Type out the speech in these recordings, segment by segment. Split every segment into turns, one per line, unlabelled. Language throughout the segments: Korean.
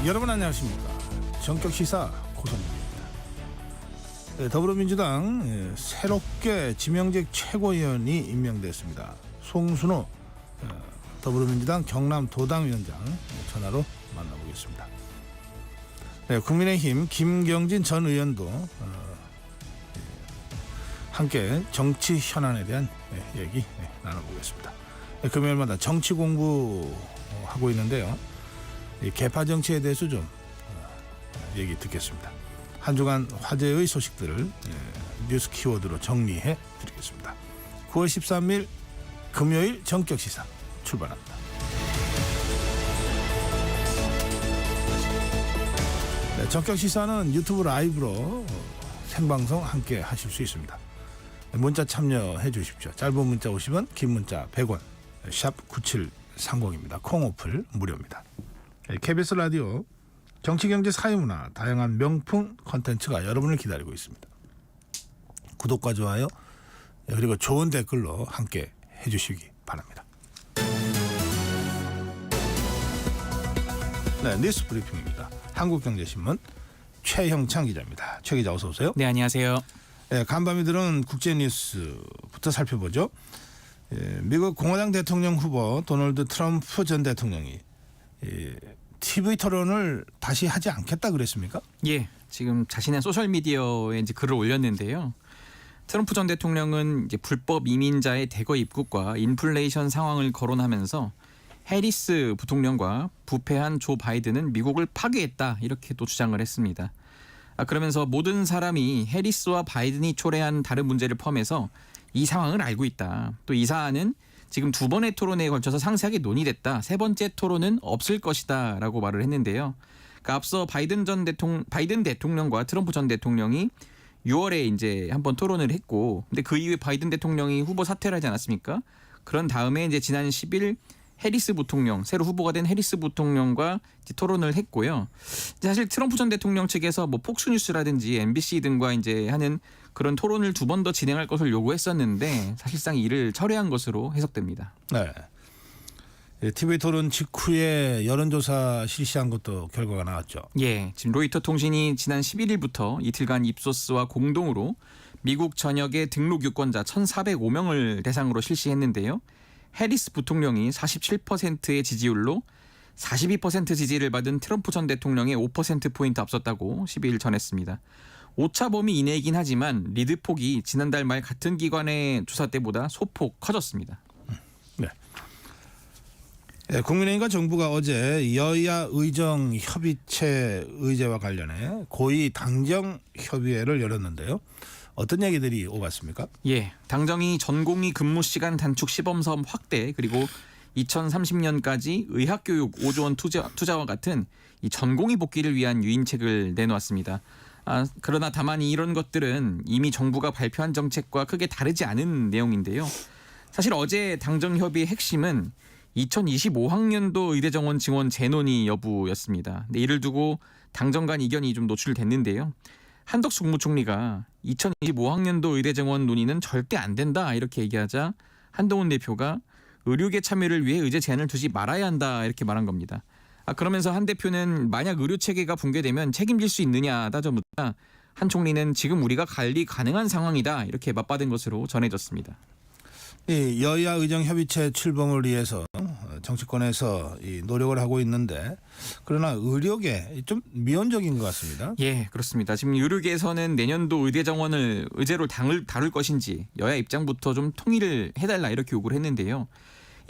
여러분 안녕하십니까. 전격시사 고성입니다. 더불어민주당 새롭게 지명직 최고위원이 임명됐습니다. 송순호 더불어민주당 경남도당위원장 전화로 만나보겠습니다. 국민의힘 김경진 전 의원도 함께 정치 현안에 대한 얘기 나눠보겠습니다. 금요일마다 정치 공부하고 있는데요. 개파 정치에 대해서 좀 얘기 듣겠습니다. 한 주간 화제의 소식들을 뉴스 키워드로 정리해 드리겠습니다. 9월 13일 금요일 전격시사 출발합니다. 전격시사는 유튜브 라이브로 생방송 함께 하실 수 있습니다. 문자 참여해 주십시오. 짧은 문자 50원, 긴 문자 100원, 샵 9730입니다. 콩 어플 무료입니다. KBS 라디오 정치, 경제, 사회문화 다양한 명품 콘텐츠가 여러분을 기다리고 있습니다. 구독과 좋아요 그리고 좋은 댓글로 함께 해주시기 바랍니다. 네, 뉴스 브리핑입니다. 한국경제신문 최형창 기자입니다. 최 기자 어서 오세요.
네, 안녕하세요.
네, 간밤이 들은 국제 뉴스부터 살펴보죠. 미국 공화당 대통령 후보 도널드 트럼프 전 대통령이 TV 토론을 다시 하지 않겠다 그랬습니까?
예, 지금 자신의 소셜 미디어에 이제 글을 올렸는데요. 트럼프 전 대통령은 이제 불법 이민자의 대거 입국과 인플레이션 상황을 거론하면서 해리스 부통령과 부패한 조 바이든은 미국을 파괴했다 이렇게 또 주장을 했습니다. 그러면서 모든 사람이 해리스와 바이든이 초래한 다른 문제를 포함해서 이 상황을 알고 있다. 또 이 사안은 지금 두 번의 토론에 걸쳐서 상세하게 논의됐다. 세 번째 토론은 없을 것이다 라고 말을 했는데요. 그러니까 앞서 바이든 대통령과 트럼프 전 대통령이 6월에 이제 한번 토론을 했고, 근데 그 이후에 바이든 대통령이 후보 사퇴를 하지 않았습니까? 그런 다음에 이제 지난 10일 해리스 부통령, 새로 후보가 된 해리스 부통령과 이제 토론을 했고요. 사실 트럼프 전 대통령 측에서 뭐 폭스뉴스라든지 MBC 등과 이제 하는 그런 토론을 두 번 더 진행할 것을 요구했었는데 사실상 이를 철회한 것으로 해석됩니다.
네. TV 토론 직후에 여론조사 실시한 것도 결과가 나왔죠.
예, 지금 로이터 통신이 지난 11일부터 이틀간 입소스와 공동으로 미국 전역의 등록 유권자 1,405명을 대상으로 실시했는데요. 해리스 부통령이 47%의 지지율로 42% 지지를 받은 트럼프 전 대통령의 5%포인트 앞섰다고 12일 전했습니다. 오차 범위 이내이긴 하지만 리드 폭이 지난달 말 같은 기관의 조사 때보다 소폭 커졌습니다.
네. 국민의힘과 정부가 어제 여야 의정 협의체 의제와 관련해 고위 당정 협의회를 열었는데요. 어떤 얘기들이 오갔습니까?
예, 당정이 전공의 근무 시간 단축 시범사업 확대 그리고 2030년까지 의학교육 5조 원 투자와 같은 이 전공의 복귀를 위한 유인책을 내놓았습니다. 그러나 다만 이런 것들은 이미 정부가 발표한 정책과 크게 다르지 않은 내용인데요. 사실 어제 당정협의의 핵심은 2025학년도 의대 정원 증원 재논의 여부였습니다. 근데 이를 두고 당정 간 이견이 좀 노출됐는데요. 한덕수 국무총리가 2025학년도 의대 정원 논의는 절대 안 된다 이렇게 얘기하자 한동훈 대표가 의료계 참여를 위해 의제 제한을 두지 말아야 한다 이렇게 말한 겁니다. 그러면서 한 대표는 만약 의료체계가 붕괴되면 책임질 수 있느냐 따져묻자 한 총리는 지금 우리가 관리 가능한 상황이다 이렇게 맞받은 것으로 전해졌습니다.
여야 의정협의체 출범을 위해서 정치권에서 노력을 하고 있는데 그러나 의료계 좀 미온적인 것 같습니다.
예, 그렇습니다. 지금 의료계에서는 내년도 의대 정원을 의제로 다룰 것인지 여야 입장부터 좀 통일을 해달라 이렇게 요구를 했는데요.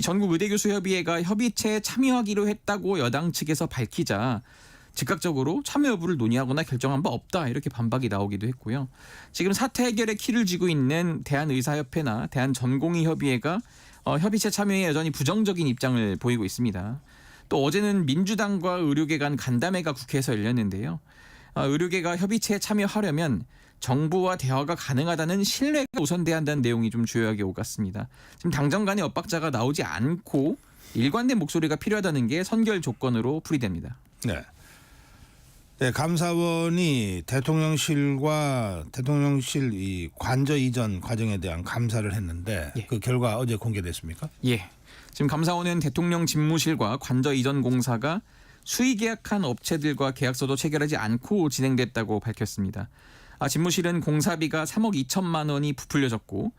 전국 의대교수협의회가 협의체에 참여하기로 했다고 여당 측에서 밝히자 즉각적으로 참여 여부를 논의하거나 결정한 바 없다 이렇게 반박이 나오기도 했고요. 지금 사태 해결의 키를 쥐고 있는 대한의사협회나 대한전공의협의회가 협의체 참여에 여전히 부정적인 입장을 보이고 있습니다. 또 어제는 민주당과 의료계 간 간담회가 국회에서 열렸는데요. 의료계가 협의체에 참여하려면 정부와 대화가 가능하다는 신뢰가 우선돼야 한다는 내용이 좀 주요하게 오갔습니다. 지금 당정 간의 엇박자가 나오지 않고 일관된 목소리가 필요하다는 게 선결 조건으로 풀이됩니다.
네. 네, 감사원이 대통령실과 대통령실 이 관저 이전 과정에 대한 감사를 했는데
예.
그 결과 어제 공개됐습니까?
예. 지금 감사원은 대통령 집무실과 관저 이전 공사가 수의 계약한 업체들과 계약서도 체결하지 않고 진행됐다고 밝혔습니다. 집무실은 공사비가 3억 2천만 원이 부풀려졌고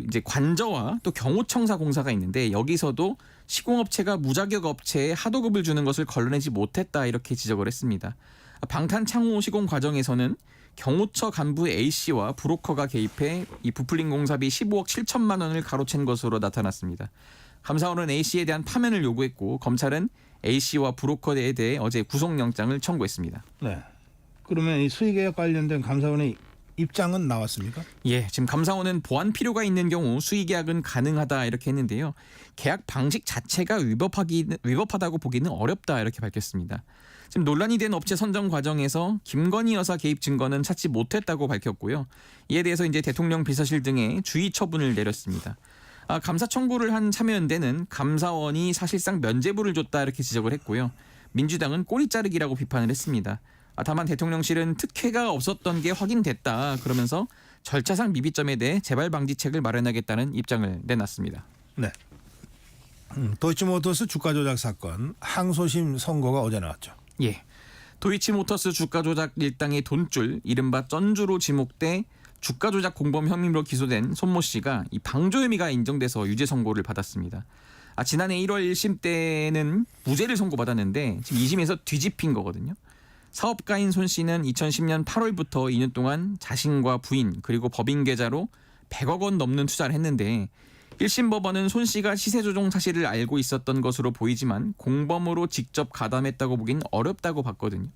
이제 관저와 또 경호청사 공사가 있는데 여기서도 시공업체가 무자격 업체에 하도급을 주는 것을 걸러내지 못했다 이렇게 지적을 했습니다. 방탄창호 시공 과정에서는 경호처 간부 A씨와 브로커가 개입해 이 부풀린 공사비 15억 7천만 원을 가로챈 것으로 나타났습니다. 감사원은 A씨에 대한 파면을 요구했고 검찰은 A씨와 브로커에 대해 어제 구속영장을 청구했습니다.
네. 그러면 이 수의계약 관련된 감사원의 입장은 나왔습니까?
예, 지금 감사원은 보완 필요가 있는 경우 수의계약은 가능하다 이렇게 했는데요. 계약 방식 자체가 위법하다고 보기는 어렵다 이렇게 밝혔습니다. 지금 논란이 된 업체 선정 과정에서 김건희 여사 개입 증거는 찾지 못했다고 밝혔고요. 이에 대해서 이제 대통령 비서실 등에 주의 처분을 내렸습니다. 감사 청구를 한 참여연대는 감사원이 사실상 면죄부를 줬다 이렇게 지적을 했고요. 민주당은 꼬리 자르기라고 비판을 했습니다. 다만 대통령실은 특혜가 없었던 게 확인됐다 그러면서 절차상 미비점에 대해 재발 방지책을 마련하겠다는 입장을 내놨습니다.
네. 도이치모터스 주가 조작 사건 항소심 선고가 어제 나왔죠.
예. 도이치모터스 주가 조작 일당의 돈줄 이른바 쩐주로 지목돼 주가 조작 공범 혐의로 기소된 손모 씨가 이 방조 혐의가 인정돼서 유죄 선고를 받았습니다. 지난해 1월 1심 때는 무죄를 선고받았는데 지금 2심에서 뒤집힌 거거든요. 사업가인 손 씨는 2010년 8월부터 2년 동안 자신과 부인 그리고 법인 계좌로 100억 원 넘는 투자를 했는데 1심 법원은 손 씨가 시세 조종 사실을 알고 있었던 것으로 보이지만 공범으로 직접 가담했다고 보기는 어렵다고 봤거든요.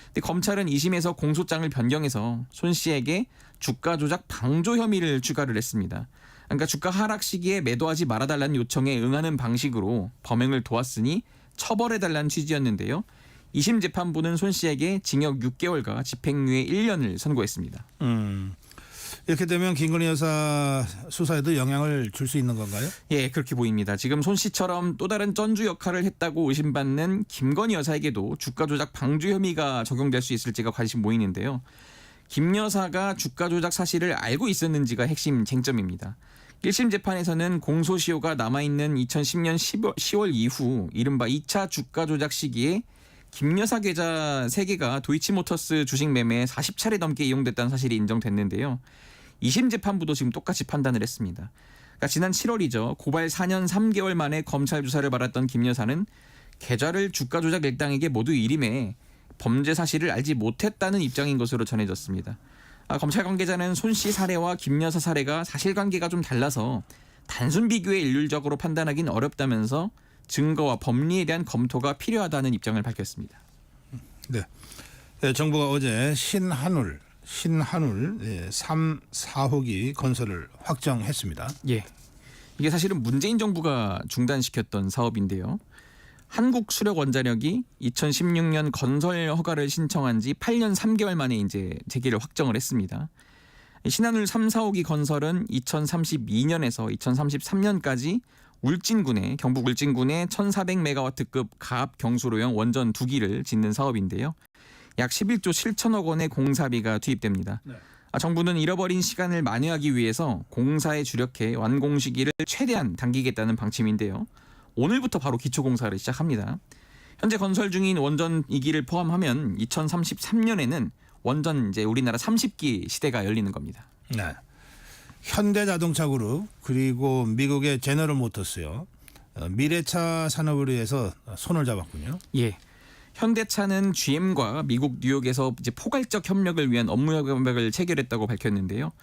근데 검찰은 2심에서 공소장을 변경해서 손 씨에게 주가 조작 방조 혐의를 추가를 했습니다. 그러니까 주가 하락 시기에 매도하지 말아달라는 요청에 응하는 방식으로 범행을 도왔으니 처벌해달라는 취지였는데요. 2심 재판부는 손 씨에게 징역 6개월과 집행유예 1년을 선고했습니다.
이렇게 되면 김건희 여사 수사에도 영향을 줄 수 있는 건가요?
예, 그렇게 보입니다. 지금 손 씨처럼 또 다른 쩐주 역할을 했다고 의심받는 김건희 여사에게도 주가 조작 방조 혐의가 적용될 수 있을지가 관심 모이는데요. 김 여사가 주가 조작 사실을 알고 있었는지가 핵심 쟁점입니다. 1심 재판에서는 공소시효가 남아있는 2010년 10월 이후 이른바 2차 주가 조작 시기에 김 여사 계좌 3개가 도이치모터스 주식 매매에 40차례 넘게 이용됐다는 사실이 인정됐는데요. 2심 재판부도 지금 똑같이 판단을 했습니다. 그러니까 지난 7월이죠. 고발 4년 3개월 만에 검찰 조사를 받았던 김 여사는 계좌를 주가 조작 일당에게 모두 일임해 범죄 사실을 알지 못했다는 입장인 것으로 전해졌습니다. 검찰 관계자는 손 씨 사례와 김 여사 사례가 사실관계가 좀 달라서 단순 비교에 일률적으로 판단하기는 어렵다면서 증거와 법리에 대한 검토가 필요하다는 입장을 밝혔습니다.
네. 정부가 어제 신한울 3, 4호기 건설을 확정했습니다.
예. 이게 사실은 문재인 정부가 중단시켰던 사업인데요. 한국수력원자력이 2016년 건설 허가를 신청한 지 8년 3개월 만에 이제 재개를 확정을 했습니다. 신한울 3, 4호기 건설은 2032년에서 2033년까지 경북 울진군에 1400메가와트급 가압 경수로형 원전 2기를 짓는 사업인데요. 약 11조 7천억 원의 공사비가 투입됩니다. 네. 정부는 잃어버린 시간을 만회하기 위해서 공사에 주력해 완공 시기를 최대한 당기겠다는 방침인데요. 오늘부터 바로 기초공사를 시작합니다. 현재 건설 중인 원전 2기를 포함하면 2033년에는 원전 이제 우리나라 30기 시대가 열리는 겁니다.
네. 현대자동차 그룹 그리고 미국의 제너럴 모터스요. 미래차 산업을 위해서 손을 잡았군요.
예. 현대차는 GM과 미국 뉴욕에서 이제 포괄적 협력을 위한 업무 협약을 체결했다고 밝혔는데요.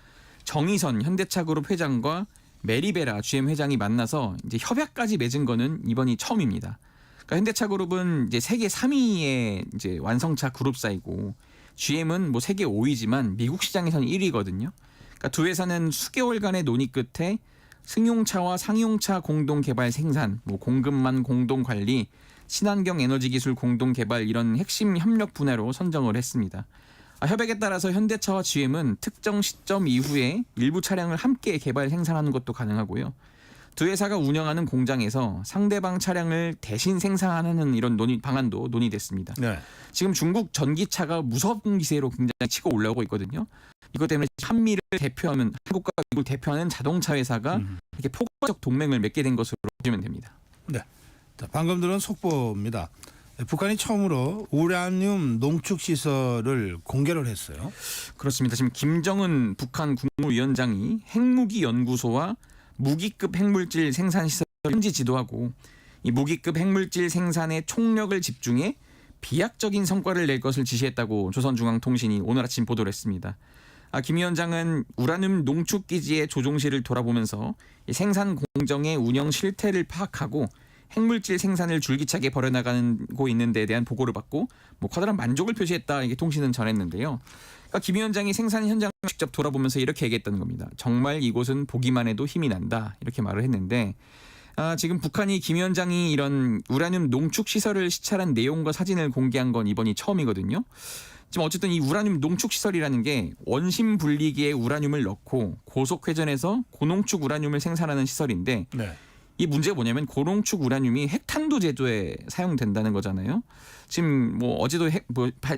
정의선 현대차 그룹 회장과 메리베라 GM 회장이 만나서 이제 협약까지 맺은 거는 이번이 처음입니다. 그러니까 현대차 그룹은 이제 세계 3위의 이제 완성차 그룹사이고 GM은 뭐 세계 5위지만 미국 시장에서는 1위거든요. 그러니까 두 회사는 수개월간의 논의 끝에 승용차와 상용차 공동 개발 생산, 공급망 공동 관리, 친환경 에너지 기술 공동 개발 이런 핵심 협력 분야로 선정을 했습니다. 협약에 따라서 현대차와 GM은 특정 시점 이후에 일부 차량을 함께 개발 생산하는 것도 가능하고요. 두 회사가 운영하는 공장에서 상대방 차량을 대신 생산하는 이런 방안도 논의됐습니다. 네. 지금 중국 전기차가 무서운 기세로 굉장히 치고 올라오고 있거든요. 이것 때문에 한미를 대표하는 한국과 미국을 대표하는 자동차 회사가 이렇게 포괄적 동맹을 맺게 된 것으로 보시면 됩니다.
네. 자, 방금 들은 속보입니다. 북한이 처음으로 우라늄 농축 시설을 공개를 했어요.
그렇습니다. 지금 김정은 북한 국무위원장이 핵무기 연구소와 무기급 핵물질 생산 시설을 현지 지도하고 이 무기급 핵물질 생산에 총력을 집중해 비약적인 성과를 낼 것을 지시했다고 조선중앙통신이 오늘 아침 보도를 했습니다. 김 위원장은 우라늄 농축 기지의 조종실을 돌아보면서 이 생산 공정의 운영 실태를 파악하고 핵물질 생산을 줄기차게 벌여나가고 있는 데 대한 보고를 받고 커다란 만족을 표시했다, 이게 통신은 전했는데요. 그러니까 김 위원장이 생산 현장을 직접 돌아보면서 이렇게 얘기했다는 겁니다. 정말 이곳은 보기만 해도 힘이 난다, 이렇게 말을 했는데 지금 북한이 김 위원장이 이런 우라늄 농축 시설을 시찰한 내용과 사진을 공개한 건 이번이 처음이거든요. 지금 어쨌든 이 우라늄 농축 시설이라는 게 원심 분리기에 우라늄을 넣고 고속 회전해서 고농축 우라늄을 생산하는 시설인데
네.
이 문제가 뭐냐면 고농축 우라늄이 핵탄두 제조에 사용된다는 거잖아요. 지금 어제도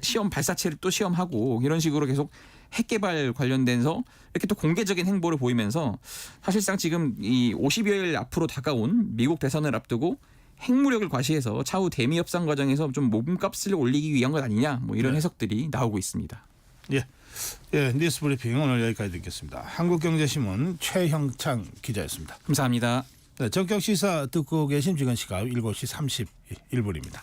시험 발사체를 또 시험하고 이런 식으로 계속 핵 개발 관련돼서 이렇게 또 공개적인 행보를 보이면서 사실상 지금 이 50여일 앞으로 다가온 미국 대선을 앞두고 핵무력을 과시해서 차후 대미 협상 과정에서 좀 몸값을 올리기 위한 것 아니냐, 이런 해석들이 나오고 있습니다.
예, 뉴스 브리핑 오늘 여기까지 듣겠습니다. 한국경제신문 최형창 기자였습니다.
감사합니다.
네, 전격 시사 듣고 계신 지금 시각 7시 31분입니다.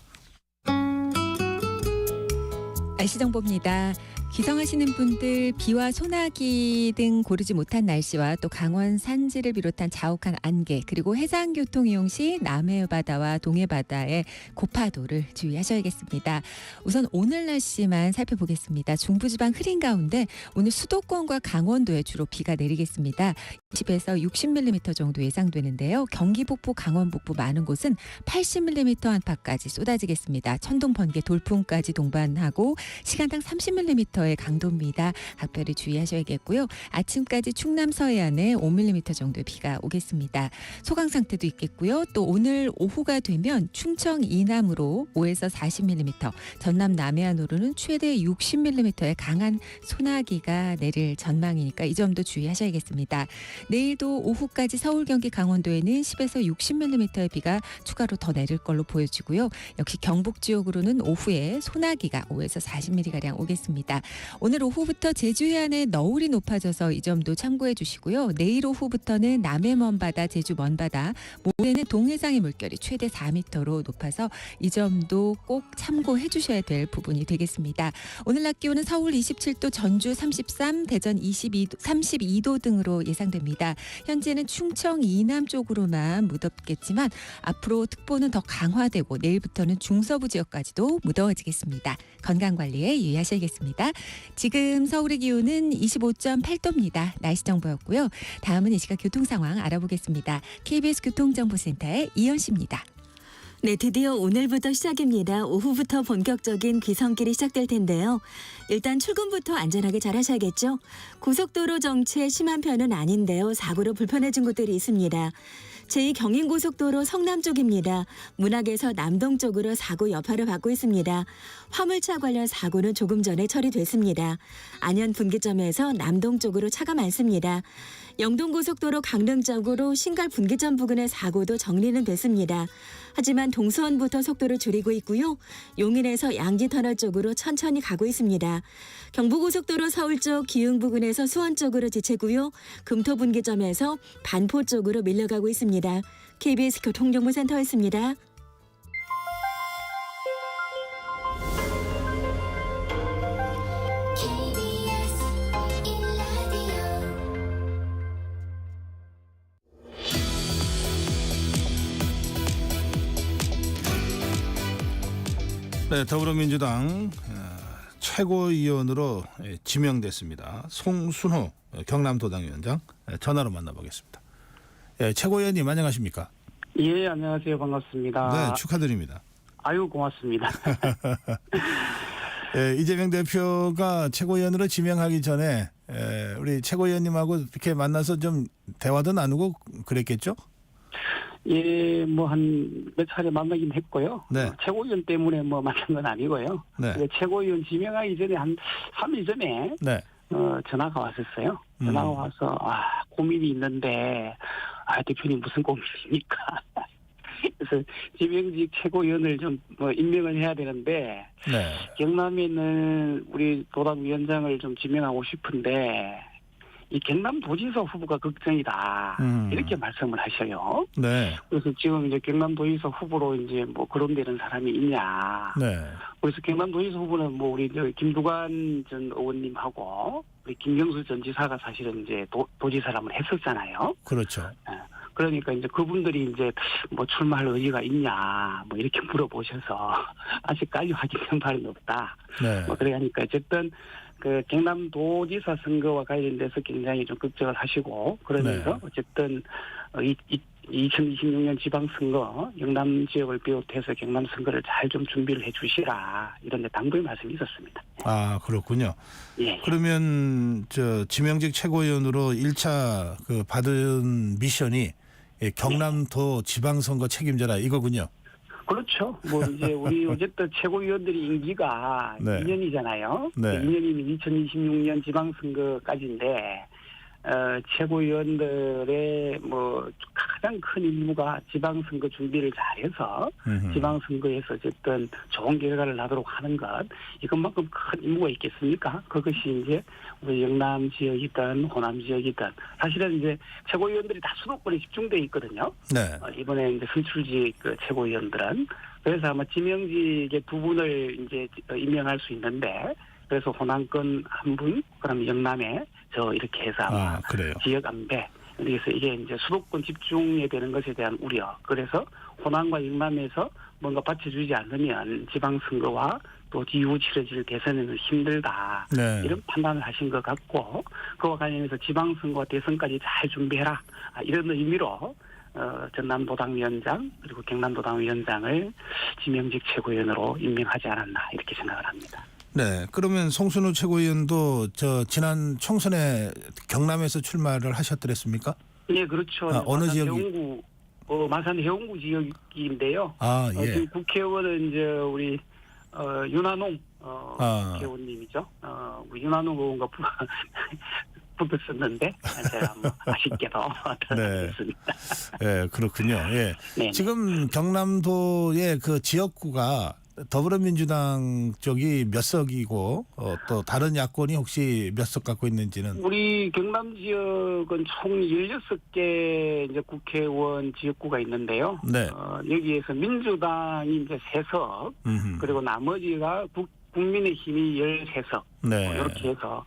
날씨 정보입니다. 기상하시는 분들 비와 소나기 등 고르지 못한 날씨와 또 강원 산지를 비롯한 자욱한 안개 그리고 해상교통 이용 시 남해바다와 동해바다의 고파도를 주의하셔야겠습니다. 우선 오늘 날씨만 살펴보겠습니다. 중부지방 흐린 가운데 오늘 수도권과 강원도에 주로 비가 내리겠습니다. 20에서 60mm 정도 예상되는데요. 경기 북부, 강원 북부 많은 곳은 80mm 안팎까지 쏟아지겠습니다. 천둥, 번개, 돌풍까지 동반하고 시간당 30mm의 강도입니다. 각별히 주의하셔야겠고요. 아침까지 충남 서해안에 5mm 정도의 비가 오겠습니다. 소강 상태도 있겠고요. 또 오늘 오후가 되면 충청 이남으로 5에서 40mm, 전남 남해안으로는 최대 60mm의 강한 소나기가 내릴 전망이니까 이 점도 주의하셔야겠습니다. 내일도 오후까지 서울, 경기, 강원도에는 10에서 60mm의 비가 추가로 더 내릴 걸로 보여지고요. 역시 경북 지역으로는 오후에 소나기가 5에서 40mm가량 오겠습니다. 오늘 오후부터 제주 해안에 너울이 높아져서 이 점도 참고해 주시고요. 내일 오후부터는 남해 먼바다, 제주 먼바다, 모레는 동해상의 물결이 최대 4m로 높아서 이 점도 꼭 참고해 주셔야 될 부분이 되겠습니다. 오늘 낮 기온은 서울 27도, 전주 33, 대전 32도 등으로 예상됩니다. 현재는 충청 이남 쪽으로만 무덥겠지만 앞으로 특보는 더 강화되고 내일부터는 중서부 지역까지도 무더워지겠습니다. 건강관리에 유의하셔야겠습니다. 지금 서울의 기온은 25.8도입니다. 날씨 정보였고요. 다음은 이 시각 교통 상황 알아보겠습니다. KBS 교통정보센터의 이현 씨입니다.
네, 드디어 오늘부터 시작입니다. 오후부터 본격적인 귀성길이 시작될 텐데요. 일단 출근부터 안전하게 잘 하셔야겠죠. 고속도로 정체 심한 편은 아닌데요. 사고로 불편해진 곳들이 있습니다. 제2경인고속도로 성남 쪽입니다. 문학에서 남동 쪽으로 사고 여파를 받고 있습니다. 화물차 관련 사고는 조금 전에 처리됐습니다. 안현 분기점에서 남동 쪽으로 차가 많습니다. 영동고속도로 강릉 쪽으로 신갈 분기점 부근의 사고도 정리는 됐습니다. 하지만 동수원부터 속도를 줄이고 있고요. 용인에서 양지터널 쪽으로 천천히 가고 있습니다. 경부고속도로 서울 쪽 기흥 부근에서 수원 쪽으로 지체고요. 금토 분기점에서 반포 쪽으로 밀려가고 있습니다. KBS 교통정보센터였습니다.
네, 더불어민주당 최고위원으로 지명됐습니다. 송순호 경남도당위원장 전화로 만나보겠습니다. 최고위원님 안녕하십니까?
예, 안녕하세요. 반갑습니다.
네, 축하드립니다.
아유, 고맙습니다.
이재명 대표가 최고위원으로 지명하기 전에 우리 최고위원님하고 이렇게 만나서 좀 대화도 나누고 그랬겠죠?
예, 뭐 한 몇 차례 만나긴 했고요.
네.
최고위원 때문에 뭐 만난 건 아니고요.
네.
최고위원 지명하기 전에 한 3일 전에
네.
전화가 왔었어요. 전화가 와서 고민이 있는데 대표님 무슨 고민입니까? 그래서 지명직 최고위원을 좀 뭐 임명을 해야 되는데
네.
경남에는 우리 도당위원장을 좀 지명하고 싶은데 이 경남도지사 후보가 걱정이다 이렇게 말씀을 하셔요.
네.
그래서 지금 이제 경남도지사 후보로 이제 뭐 거론되는 사람이 있냐.
네.
그래서 경남도지사 후보는 뭐 우리 저 김두관 전 의원님하고 우리 김경수 전 지사가 사실은 이제 도지사를 한번 했었잖아요.
그렇죠.
그러니까 이제 그분들이 이제 뭐 출마할 의지가 있냐 뭐 이렇게 물어보셔서 아직까지 확인된 바는 없다.
네.
뭐 그러니까 어쨌든 그 경남도지사 선거와 관련돼서 굉장히 좀 걱정을 하시고 그러면서
네.
어쨌든 2026년 지방선거 영남 지역을 비롯해서 경남 선거를 잘 좀 준비를 해주시라 이런 데 당부의 말씀이 있었습니다.
아, 그렇군요.
예.
그러면 저 지명직 최고위원으로 1차 그 받은 미션이 경남도 지방선거 책임져라 이거군요.
그렇죠. 뭐 이제 우리 어쨌든 최고위원들이 임기가
네.
2년이잖아요.
네.
2년이면 2026년 지방선거까지인데 최고위원들의 뭐 가장 큰 임무가 지방선거 준비를 잘해서 지방선거에서 어쨌든 좋은 결과를 나도록 하는 것 이것만큼 큰 임무가 있겠습니까? 그것이 이제 우리 영남 지역이든 호남 지역이든 사실은 이제 최고위원들이 다 수도권에 집중돼 있거든요.
네.
이번에 이제 선출직 그 최고위원들은 그래서 아마 지명직의 두 분을 이제 임명할 수 있는데 그래서 호남권 한 분, 그다음에 영남에 저 이렇게 해서 아마
그래요.
지역 안배. 그래서 이게 이제 수도권 집중에 되는 것에 대한 우려. 그래서 호남과 영남에서 뭔가 받쳐주지 않으면 지방선거와 또 이후 치러질 대선에는 힘들다.
네.
이런 판단을 하신 것 같고 그와 관련해서 지방선거와 대선까지 잘 준비해라. 이런 의미로 전남도당위원장 그리고 경남도당위원장을 지명직 최고위원으로 임명하지 않았나 이렇게 생각을 합니다.
네. 그러면 송순우 최고위원도 저 지난 총선에 경남에서 출마를 하셨더랬습니까?
예, 그렇죠.
어느 지역이?
해운구, 마산 해운구 지역인데요.
아, 예.
지금 국회의원은 이제 우리 윤한홍 국회의원님이죠. 우리 윤한홍 의원과 붙었었는데 제가 뭐 아쉽게도 떨어졌습니다.
예, 그렇군요. 예.
네.
지금 경남도의 그 지역구가 더불어민주당 쪽이 몇 석이고 또 다른 야권이 혹시 몇 석 갖고 있는지는
우리 경남 지역은 총 16개 이제 국회의원 지역구가 있는데요.
네.
여기에서 민주당이 이제 3석, 그리고 나머지가 국민의힘이 13석.
네.
이렇게 해서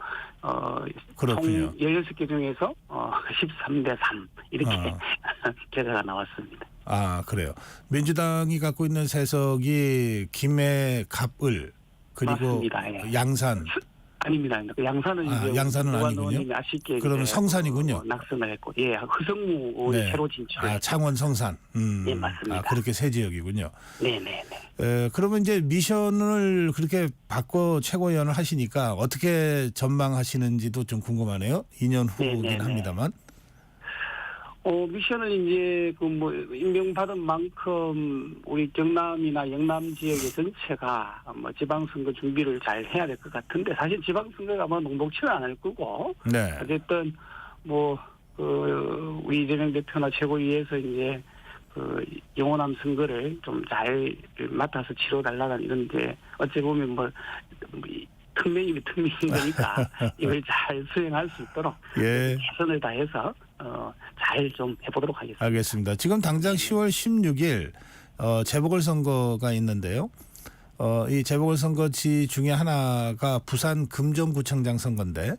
그렇군요.
총 16개 중에서 13대 3 이렇게 결과가 나왔습니다.
아, 그래요. 민주당이 갖고 있는 세석이 김해, 갑을 그리고
맞습니다. 예.
양산.
아닙니다. 양산은 이제
양산은 아니군요.
아쉽게
그러면 성산이군요.
낙선을 했고, 예, 허성무 의원이
네.
새로 진출.
창원, 성산.
예, 맞습니다.
그렇게 세 지역이군요.
네네네.
그러면 이제 미션을 그렇게 바꿔 최고위원을 하시니까 어떻게 전망하시는지도 좀 궁금하네요. 2년 후긴
네네네.
합니다만.
미션을 이제 그 뭐 임명받은 만큼 우리 경남이나 영남 지역의 전체가 뭐 지방선거 준비를 잘 해야 될 것 같은데 사실 지방선거가 뭐 녹록치는 않을 거고
네.
어쨌든 뭐 우리 이재명 대표나 최고위에서 이제 그 영호남 선거를 좀 잘 맡아서 치러달라는 이런 이제 어찌 보면 뭐 특명이면 특명인 거니까 이걸 잘 수행할 수 있도록
예.
최선을 다해서 잘 좀 해보도록 하겠습니다.
알겠습니다. 지금 당장 10월 16일 재보궐선거가 있는데요. 이 재보궐선거지 중에 하나가 부산 금정구청장 선거인데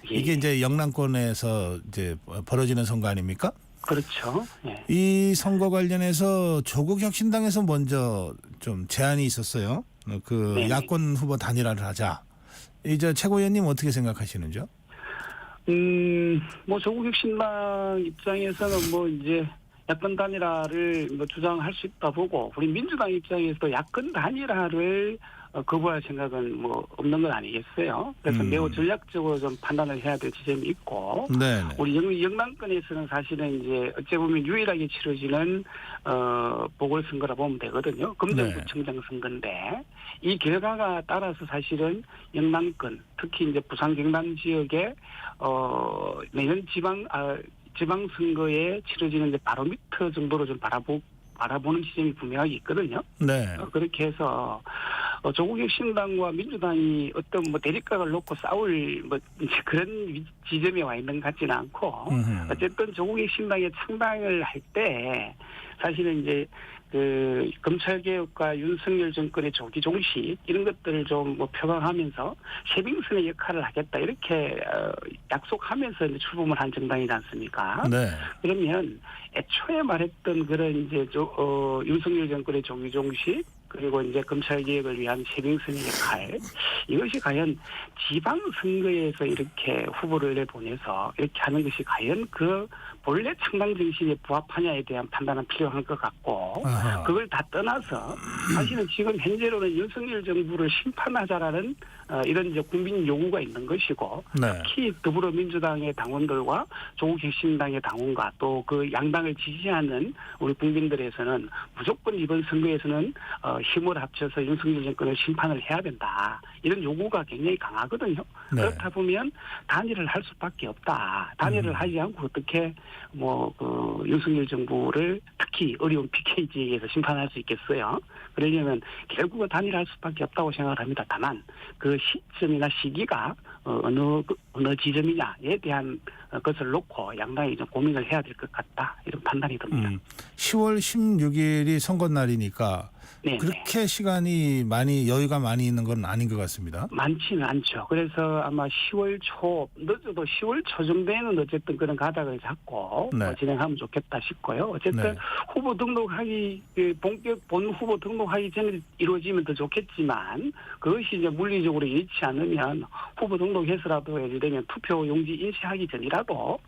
이게 이제 영남권에서 이제 벌어지는 선거 아닙니까?
그렇죠. 예.
이 선거 관련해서 조국혁신당에서 먼저 좀 제안이 있었어요. 그
네네.
야권 후보 단일화를 하자. 이제 최고위원님 어떻게 생각하시는지요?
뭐 조국혁신당 입장에서는 뭐 이제 야권 단일화를 뭐 주장할 수 있다 보고 우리 민주당 입장에서도 야권 단일화를 거부할 생각은 뭐 없는 건 아니겠어요. 그래서 매우 전략적으로 좀 판단을 해야 될 지점이 있고
네.
우리 영남권에서는 사실은 이제 어찌 보면 유일하게 치러지는 보궐선거라 보면 되거든요. 금정구청장 선거인데 이 결과가 따라서 사실은 영남권 특히 이제 부산 경남 지역에 내년 지방선거에 치러지는 이제 바로미터 정도로 좀 바라보고 바라보는 지점이 분명하게 있거든요.
네.
그렇게 해서 조국혁신당과 민주당이 어떤 뭐 대립각을 놓고 싸울 뭐 이제 그런 지점에 와 있는 것 같지는 않고 어쨌든 조국혁신당의 창당을 할 때 사실은 이제 그 검찰개혁과 윤석열 정권의 조기 종식 이런 것들을 좀 뭐 표방하면서 쉐빙슨의 역할을 하겠다 이렇게 약속하면서 이제 출범을 한 정당이지 않습니까?
네.
그러면 애초에 말했던 그런 이제 윤석열 정권의 조기 종식 그리고 이제 검찰개혁을 위한 쉐빙슨의 역할 이것이 과연 지방선거에서 이렇게 후보를 내보내서 이렇게 하는 것이 과연 그 본래 창당 정신에 부합하냐에 대한 판단은 필요한 것 같고
아하.
그걸 다 떠나서 사실은 지금 현재로는 윤석열 정부를 심판하자라는 이런 이제 국민 요구가 있는 것이고
네.
특히 더불어민주당의 당원들과 조국혁신당의 당원과 또 그 양당을 지지하는 우리 국민들에서는 무조건 이번 선거에서는 힘을 합쳐서 윤석열 정권을 심판을 해야 된다. 이런 요구가 굉장히 강하거든요.
네.
그렇다 보면 단일을 할 수밖에 없다. 단일을 하지 않고 어떻게 그 윤석열 정부를 특히 어려운 PK지역에서 심판할 수 있겠어요. 그러려면 결국은 단일할 수밖에 없다고 생각을 합니다. 다만 그 시점이나 시기가 어느 지점이냐에 대한 것을 놓고 양당이 좀 고민을 해야 될 것 같다. 이런 판단이 듭니다.
10월 16일이 선거날이니까
네,
그렇게 시간이 여유가 많이 있는 건 아닌 것 같습니다.
많지는 않죠. 그래서 아마 10월 초, 늦어도 10월 초 정도에는 어쨌든 그런 가닥을 잡고
네.
진행하면 좋겠다 싶고요. 어쨌든
네.
후보 등록하기, 본격 본 후보 등록하기 전에 이루어지면 더 좋겠지만 그것이 이제 물리적으로 일치 않으면 후보 등록해서라도 예를 들면 투표 용지 인쇄하기 전이라도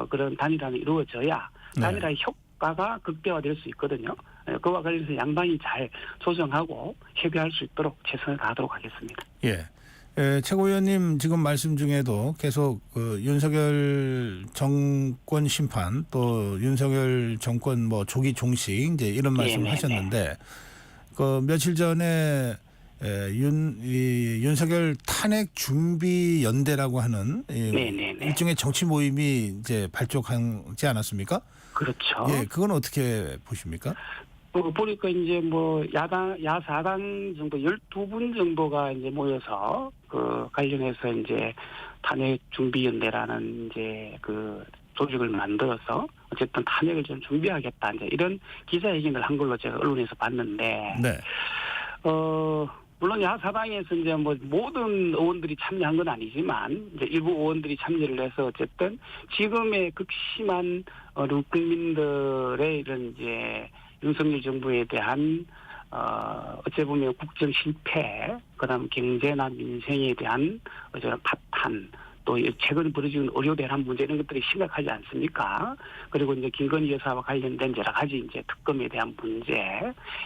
그런 단일화는 이루어져야 단일화의 효과가 극대화될 수 있거든요. 그와 관련해서 양당이 잘 조정하고 협의할 수 있도록 최선을 다하도록 하겠습니다.
예. 최고위원님 지금 말씀 중에도 계속 윤석열 정권 심판 또 윤석열 정권 뭐 조기 종식 이제 이런 말씀을 하셨는데 그 며칠 전에 윤석열 탄핵 준비 연대라고 하는 일종의 정치 모임이 이제 발족하지 않았습니까?
그렇죠.
예, 그건 어떻게 보십니까?
보니까 이제 뭐 야사당 정도 12분 정도가 이제 모여서 그 관련해서 이제 탄핵 준비연대라는 이제 그 조직을 만들어서 어쨌든 탄핵을 좀 준비하겠다 이제 이런 기자회견을 한 걸로 제가 언론에서 봤는데,
네.
물론 야사당에서 이제 뭐 모든 의원들이 참여한 건 아니지만 이제 일부 의원들이 참여를 해서 어쨌든 지금의 극심한 우리 국민들의 이런 이제 윤석열 정부에 대한 어찌 보면 국정 실패, 그다음 경제나 민생에 대한 어쩌면 파탄, 또 최근 벌어지는 의료 대란 문제 이런 것들이 심각하지 않습니까? 그리고 이제 김건희 여사와 관련된 여러 가지 이제 특검에 대한 문제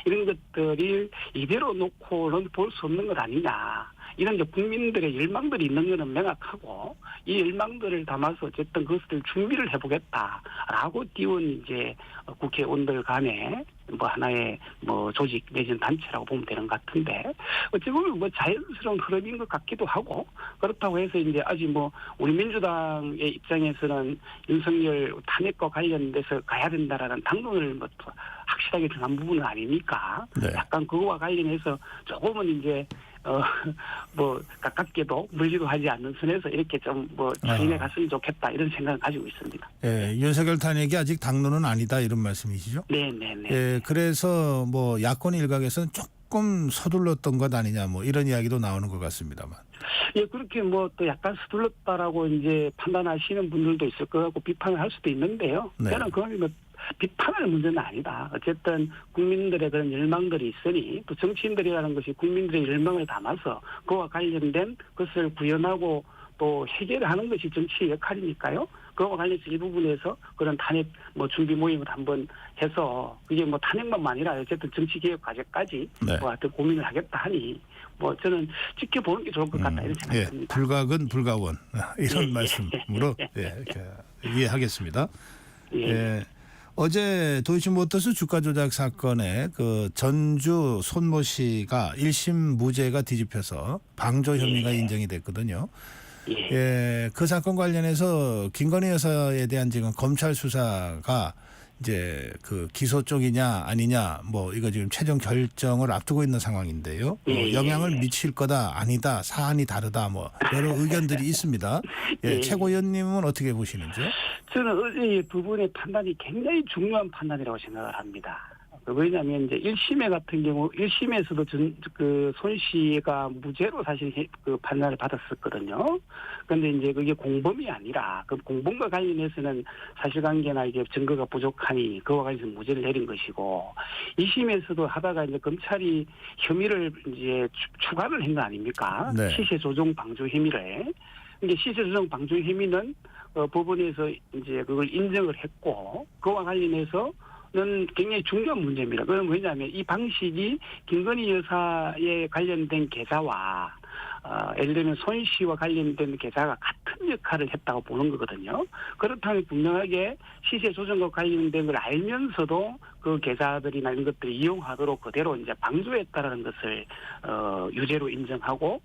이런 것들이 이대로 놓고는 볼 수 없는 것 아니냐. 이런 이제 국민들의 열망들이 있는 것은 명확하고 이 열망들을 담아서 어쨌든 그것을 준비를 해보겠다라고 띄운 이제 국회의원들 간에 뭐 하나의 뭐 조직 내지는 단체라고 보면 되는 것 같은데 어찌 보면 뭐 자연스러운 흐름인 것 같기도 하고 그렇다고 해서 이제 아직 뭐 우리 민주당의 입장에서는 윤석열 탄핵과 관련돼서 가야 된다라는 당론을 뭐 확실하게 정한 부분은 아니니까
네.
약간 그거와 관련해서 조금은 이제 뭐 가깝게도 물리도 하지 않는 선에서 이렇게 좀 뭐 추진해 갔으면 좋겠다 이런 생각을 가지고 있습니다.
예, 윤석열 탄핵이 아직 당론은 아니다 이런 말씀이시죠?
네네네.
예, 그래서 뭐 야권 일각에서는 조금 서둘렀던 것 아니냐 뭐 이런 이야기도 나오는 것 같습니다만.
예, 그렇게 뭐 또 약간 서둘렀다라고 이제 판단하시는 분들도 있을 것 같고 비판을 할 수도 있는데요.
네.
저는 그건 뭐 비판할 문제는 아니다. 어쨌든 국민들의 그런 열망들이 있으니 또 정치인들이라는 것이 국민들의 열망을 담아서 그와 관련된 것을 구현하고 또 해결하는 것이 정치의 역할이니까요. 그와 관련해서 이 부분에서 그런 탄핵 뭐 준비 모임을 한번 해서 그게 뭐 탄핵만 아니라 어쨌든 정치개혁 과제까지
네.
뭐 하여튼 고민을 하겠다 하니 뭐 저는 지켜보는 게 좋을 것 같다 이런 생각이
예,
듭니다.
불가근 불가원 이런
예,
말씀으로 예, 이렇게 이해하겠습니다.
예.
예. 어제 도이치모터스 주가 조작 사건에 그 전주 손모 씨가 1심 무죄가 뒤집혀서 방조 혐의가 인정이 됐거든요. 예, 그 사건 관련해서 김건희 여사에 대한 지금 검찰 수사가 이제 그 기소 쪽이냐 아니냐 뭐 이거 지금 최종 결정을 앞두고 있는 상황인데요. 영향을 미칠 거다 아니다 사안이 다르다 뭐 여러 의견들이 있습니다. 예, 최고위원님은 어떻게 보시는지요?
저는 어제 부분의 판단이 굉장히 중요한 판단이라고 생각을 합니다. 왜냐하면 이제 1심에 같은 경우 1심에서도 손 씨가 무죄로 사실 그 판단을 받았었거든요. 그런데 이제 그게 공범이 아니라 그 공범과 관련해서는 사실관계나 이게 증거가 부족하니 그와 관련해서 무죄를 내린 것이고 2심에서도 하다가 이제 검찰이 혐의를 이제 추가를 한 거 아닙니까?
네.
시세 조종 방조 혐의를. 근데 시세 조종 방조 혐의는 법원에서 이제 그걸 인정을 했고 그와 관련해서 는 굉장히 중요한 문제입니다. 그건 왜냐하면 이 방식이 김건희 여사에 관련된 계좌와 예를 들면 손 씨와 관련된 계좌가 같은 역할을 했다고 보는 거거든요. 그렇다면 분명하게 시세 조정과 관련된 걸 알면서도 그 계좌들이나 이런 것들을 이용하도록 그대로 이제 방조했다라는 것을 유죄로 인정하고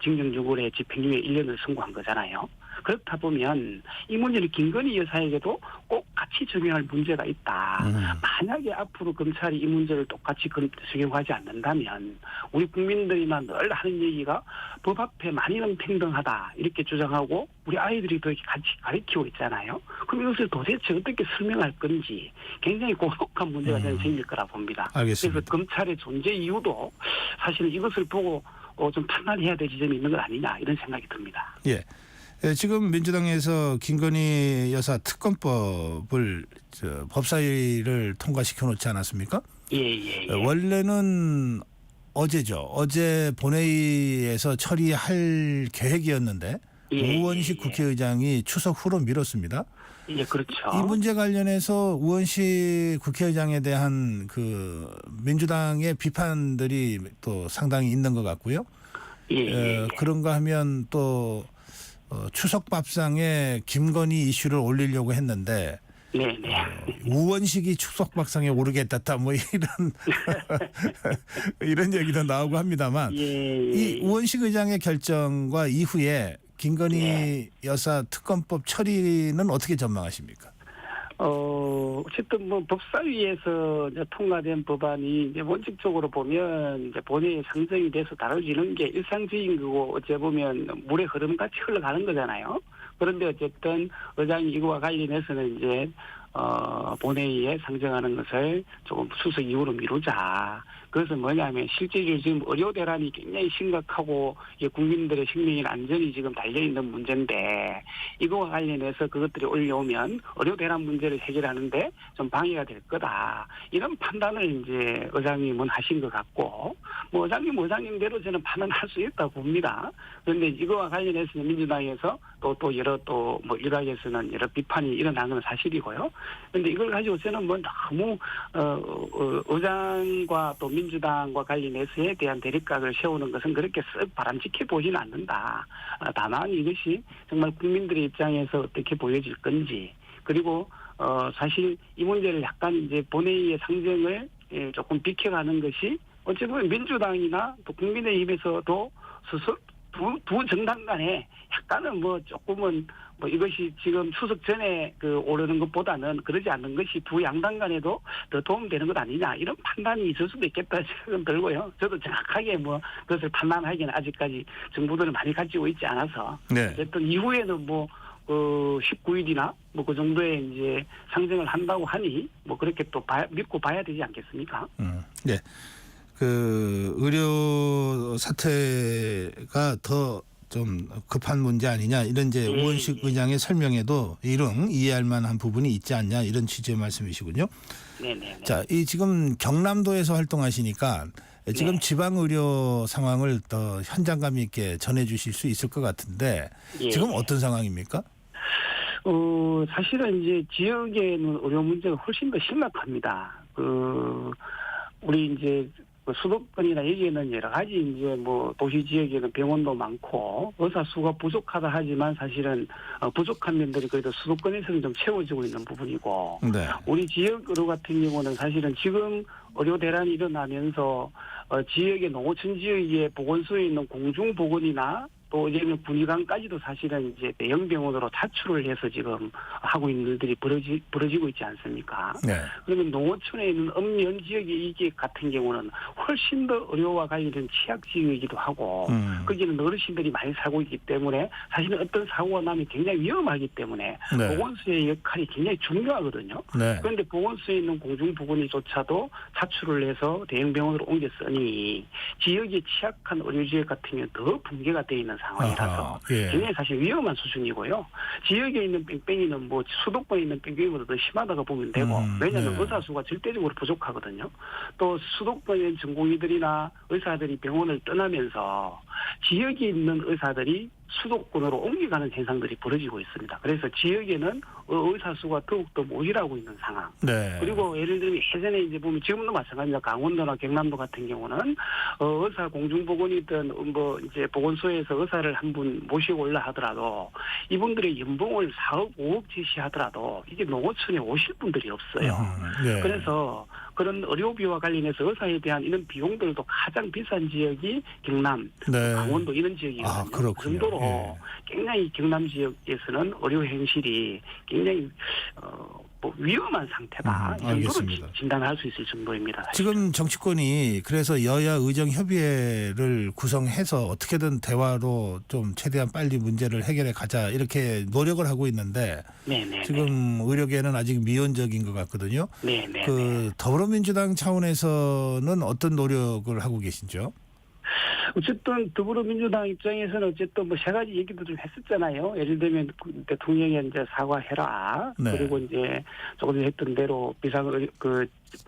징정유골의 집행유예 1년을 선고한 거잖아요. 그렇다 보면 이 문제는 김건희 여사에게도 꼭 같이 적용할 문제가 있다. 만약에 앞으로 검찰이 이 문제를 똑같이 적용하지 않는다면 우리 국민들이나 늘 하는 얘기가 법 앞에 만인은 평등하다 이렇게 주장하고 우리 아이들이 더 같이 가르치고 있잖아요. 그럼 이것을 도대체 어떻게 설명할 건지 굉장히 고독한 문제가 저는 생길 거라 봅니다.
알겠습니다.
그래서 검찰의 존재 이유도 사실 이것을 보고 좀 판단해야 될 지점이 있는 것 아니냐 이런 생각이 듭니다.
예. 지금 민주당에서 김건희 여사 특검법을 법사위를 통과시켜 놓지 않았습니까?
예.
원래는 어제죠. 어제 본회의에서 처리할 계획이었는데 우원식 국회의장이 추석 후로 미뤘습니다.
예, 그렇죠.
이 문제 관련해서 우원식 국회의장에 대한 그 민주당의 비판들이 또 상당히 있는 것 같고요. 그런가 하면 또 추석 밥상에 김건희 이슈를 올리려고 했는데 우원식이 추석 밥상에 오르겠다 뭐 이런 이런 얘기도 나오고 합니다만 이 우원식 의장의 결정과 이후에 김건희 여사 특검법 처리는 어떻게 전망하십니까?
어쨌든 뭐 법사위에서 이제 통과된 법안이 이제 원칙적으로 보면 이제 본회의에 상정이 돼서 다뤄지는 게 일상적인 거고 어째 보면 물의 흐름같이 흘러가는 거잖아요. 그런데 어쨌든 의장이 이거와 관련해서는 이제 본회의에 상정하는 것을 조금 수석 이후로 미루자. 그것은 뭐냐면 실제로 지금 의료 대란이 굉장히 심각하고 국민들의 생명이나 안전이 지금 달려있는 문제인데 이거와 관련해서 그것들이 올려오면 의료 대란 문제를 해결하는데 좀 방해가 될 거다. 이런 판단을 이제 의장님은 하신 것 같고 뭐 의장님대로 저는 판단할 수 있다고 봅니다. 그런데 이거와 관련해서는 민주당에서 또 여러 또 뭐 일각에서는 여러 비판이 일어난 건 사실이고요. 그런데 이걸 가지고 저는 뭐 너무 의장과 또 민주당과 관련해서에 대한 대립각을 세우는 것은 그렇게 썩 바람직해 보지는 않는다. 다만 이것이 정말 국민들의 입장에서 어떻게 보여질 건지 그리고 사실 이 문제를 약간 이제 본회의의 상정을 조금 비켜가는 것이 어쨌든 민주당이나 또 국민의힘에서도 스스로 두 정당 간에 약간은 뭐 조금은 뭐 이것이 지금 추석 전에 오르는 것보다는 그러지 않는 것이 두 양당 간에도 더 도움되는 것 아니냐 이런 판단이 있을 수도 있겠다 생각은 들고요. 저도 정확하게 뭐 그것을 판단하기는 아직까지 정보들을 많이 가지고 있지 않아서 어쨌든 이후에는 뭐 19일이나 뭐 그 정도에 이제 상정을 한다고 하니 뭐 그렇게 또 믿고 봐야 되지 않겠습니까?
네. 그 의료 사태가 더 좀 급한 문제 아니냐 이런 이제 우원식 의장의 설명에도 이런 이해할 만한 부분이 있지 않냐 이런 취지의 말씀이시군요.
네네.
자, 이 지금 경남도에서 활동하시니까 지금 지방 의료 상황을 더 현장감 있게 전해주실 수 있을 것 같은데 지금 어떤 상황입니까?
사실은 이제 지역에는 의료 문제가 훨씬 더 심각합니다. 우리 이제 수도권이나 여기에는 여러 가지 이제 뭐 도시 지역에는 병원도 많고 의사 수가 부족하다 하지만 사실은 부족한 면들이 그래도 수도권에서는 좀 채워지고 있는 부분이고 우리 지역 의료 같은 경우는 사실은 지금 의료 대란이 일어나면서 지역의 농어촌 지역의 보건소에 있는 공중보건이나 또 이제는 군의관까지도 사실은 이제 대형 병원으로 자출을 해서 지금 하고 있는 일들이 벌어지고 있지 않습니까?
네.
그러면 농어촌에 있는 읍면 지역의 이게 같은 경우는 훨씬 더 의료와 관련된 취약 지역이기도 하고 거기는 어르신들이 많이 살고 있기 때문에 사실은 어떤 사고가 나면 굉장히 위험하기 때문에
네.
보건소의 역할이 굉장히 중요하거든요.
네.
그런데 보건소에 있는 공중보건의조차도 자출을 해서 대형 병원으로 옮겼으니 지역이 취약한 의료지역 같은 경우는 더 붕괴가 되어 있는 상황이라서
아하, 예.
굉장히 사실 위험한 수준이고요. 지역에 있는 뺑뺑이는 뭐 수도권에 있는 뺑뺑이보다 더 심하다고 보면 되고 왜냐하면
네.
의사 수가 절대적으로 부족하거든요. 또 수도권에 있는 전공의들이나 의사들이 병원을 떠나면서 지역에 있는 의사들이 수도권으로 옮겨가는 현상들이 벌어지고 있습니다. 그래서 지역에는 의사 수가 더욱더 모자라고 있는 상황.
네.
그리고 예를 들면 예전에 이제 보면 지금도 마찬가지입니다. 강원도나 경남도 같은 경우는 의사 공중보건이든 뭐 이제 보건소에서 의사를 한 분 모시고 올라 하더라도 이분들의 연봉을 4억, 5억 제시하더라도 이게 농어촌에 오실 분들이 없어요.
네.
그래서 그런 의료비와 관련해서 의사에 대한 이런 비용들도 가장 비싼 지역이 경남,
네.
강원도 이런 지역이거든요.
아, 그렇군요.
그 정도로
예.
굉장히 경남 지역에서는 의료 현실이 굉장히 뭐 위험한 상태다. 이 정도로
알겠습니다.
진단할 수 있을 정도입니다. 사실.
지금 정치권이 그래서 여야 의정협의회를 구성해서 어떻게든 대화로 좀 최대한 빨리 문제를 해결해 가자 이렇게 노력을 하고 있는데
네네.
지금 의료계는 아직 미온적인 것 같거든요.
네네.
그 더불어민주당 차원에서는 어떤 노력을 하고 계신지요?
어쨌든 더불어민주당 입장에서는 어쨌든 뭐 세 가지 얘기도 좀 했었잖아요. 예를 들면 대통령이 이제 사과해라.
네.
그리고 이제 조금 전에 했던 대로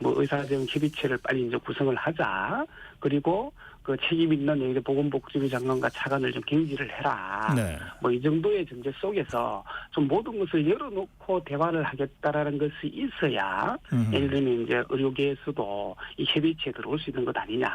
의사정 협의체를 빨리 이제 구성을 하자. 그리고 그 책임 있는 보건복지부 장관과 차관을 좀 경질을 해라.
네.
뭐 이 정도의 전제 속에서 좀 모든 것을 열어놓고 대화를 하겠다라는 것이 있어야 예를 들면 이제 의료계에서도 이 협의체에 들어올 수 있는 것 아니냐.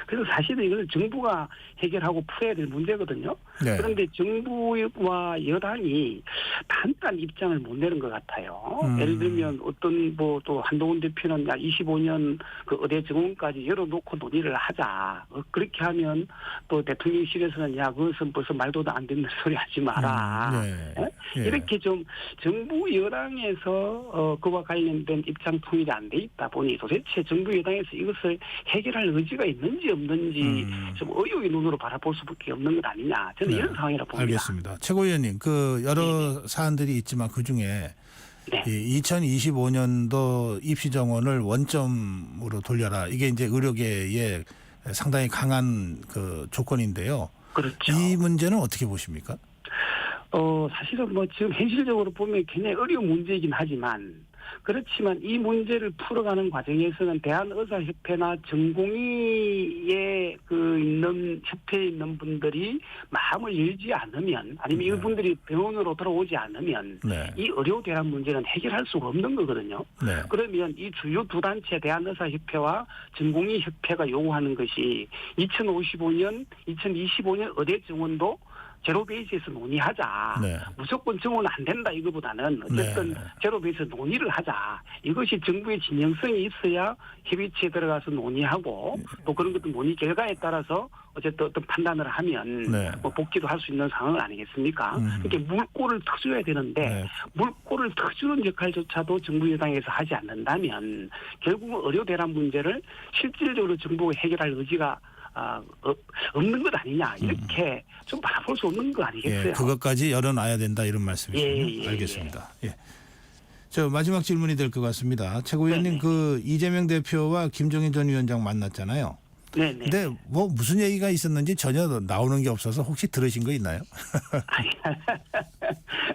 그래서 사실은 이걸 정부가 해결하고 풀어야 될 문제거든요.
네.
그런데 정부와 여당이 단단 입장을 못 내는 것 같아요. 예를 들면 어떤 뭐 또 한동훈 대표는 약 25년 그 의대 정원까지 열어놓고 논의를 하자. 그렇게 하면 또 대통령실에서는 야 그것은 벌써 말도 안 되는 소리 하지 마라.
네. 예.
이렇게 좀 정부 여당에서 그와 관련된 입장 통일이 안 돼 있다 보니 도대체 정부 여당에서 이것을 해결할 의지가 있는지 없는지 좀 의혹의 눈으로 바라볼 수밖에 없는 것 아니냐. 저는
네.
이런 상황이라 봅니다.
알겠습니다. 최고위원님, 그 여러 사안들이 있지만 그 중에
네.
2025년도 입시 정원을 원점으로 돌려라. 이게 이제 의료계의 상당히 강한 그 조건인데요.
그렇죠.
이 문제는 어떻게 보십니까?
사실은 뭐 지금 현실적으로 보면 굉장히 어려운 문제이긴 하지만 그렇지만 이 문제를 풀어가는 과정에서는 대한의사협회나 전공의에 있는 협회에 있는 분들이 마음을 열지 않으면 아니면 이분들이 병원으로 돌아오지 않으면
네.
이 의료 대란 문제는 해결할 수가 없는 거거든요.
네.
그러면 이 주요 두 단체 대한의사협회와 전공의협회가 요구하는 것이 2025년 의대 정원도 제로 베이스에서 논의하자.
네.
무조건 정원 안 된다 이거보다는 어쨌든
네.
제로 베이스 논의를 하자. 이것이 정부의 진정성이 있어야 협의체에 들어가서 논의하고 또 그런 것도 논의 결과에 따라서 어쨌든 어떤 판단을 하면
네.
뭐 복귀도 할 수 있는 상황 아니겠습니까? 그러니까 물꼬를 터줘야 되는데
네.
물꼬를 터주는 역할조차도 정부 여당에서 하지 않는다면 결국은 의료 대란 문제를 실질적으로 정부가 해결할 의지가 없는 것 아니냐 이렇게 좀 바라볼 수 없는 거 아니겠어요?
예, 그것까지 열어놔야 된다 이런 말씀이시죠. 알겠습니다. 예. 저 마지막 질문이 될 것 같습니다. 최고위원님
네네.
그 이재명 대표와 김종인 전 위원장 만났잖아요.
네네.
근데 뭐 무슨 얘기가 있었는지 전혀 나오는 게 없어서 혹시 들으신 거 있나요?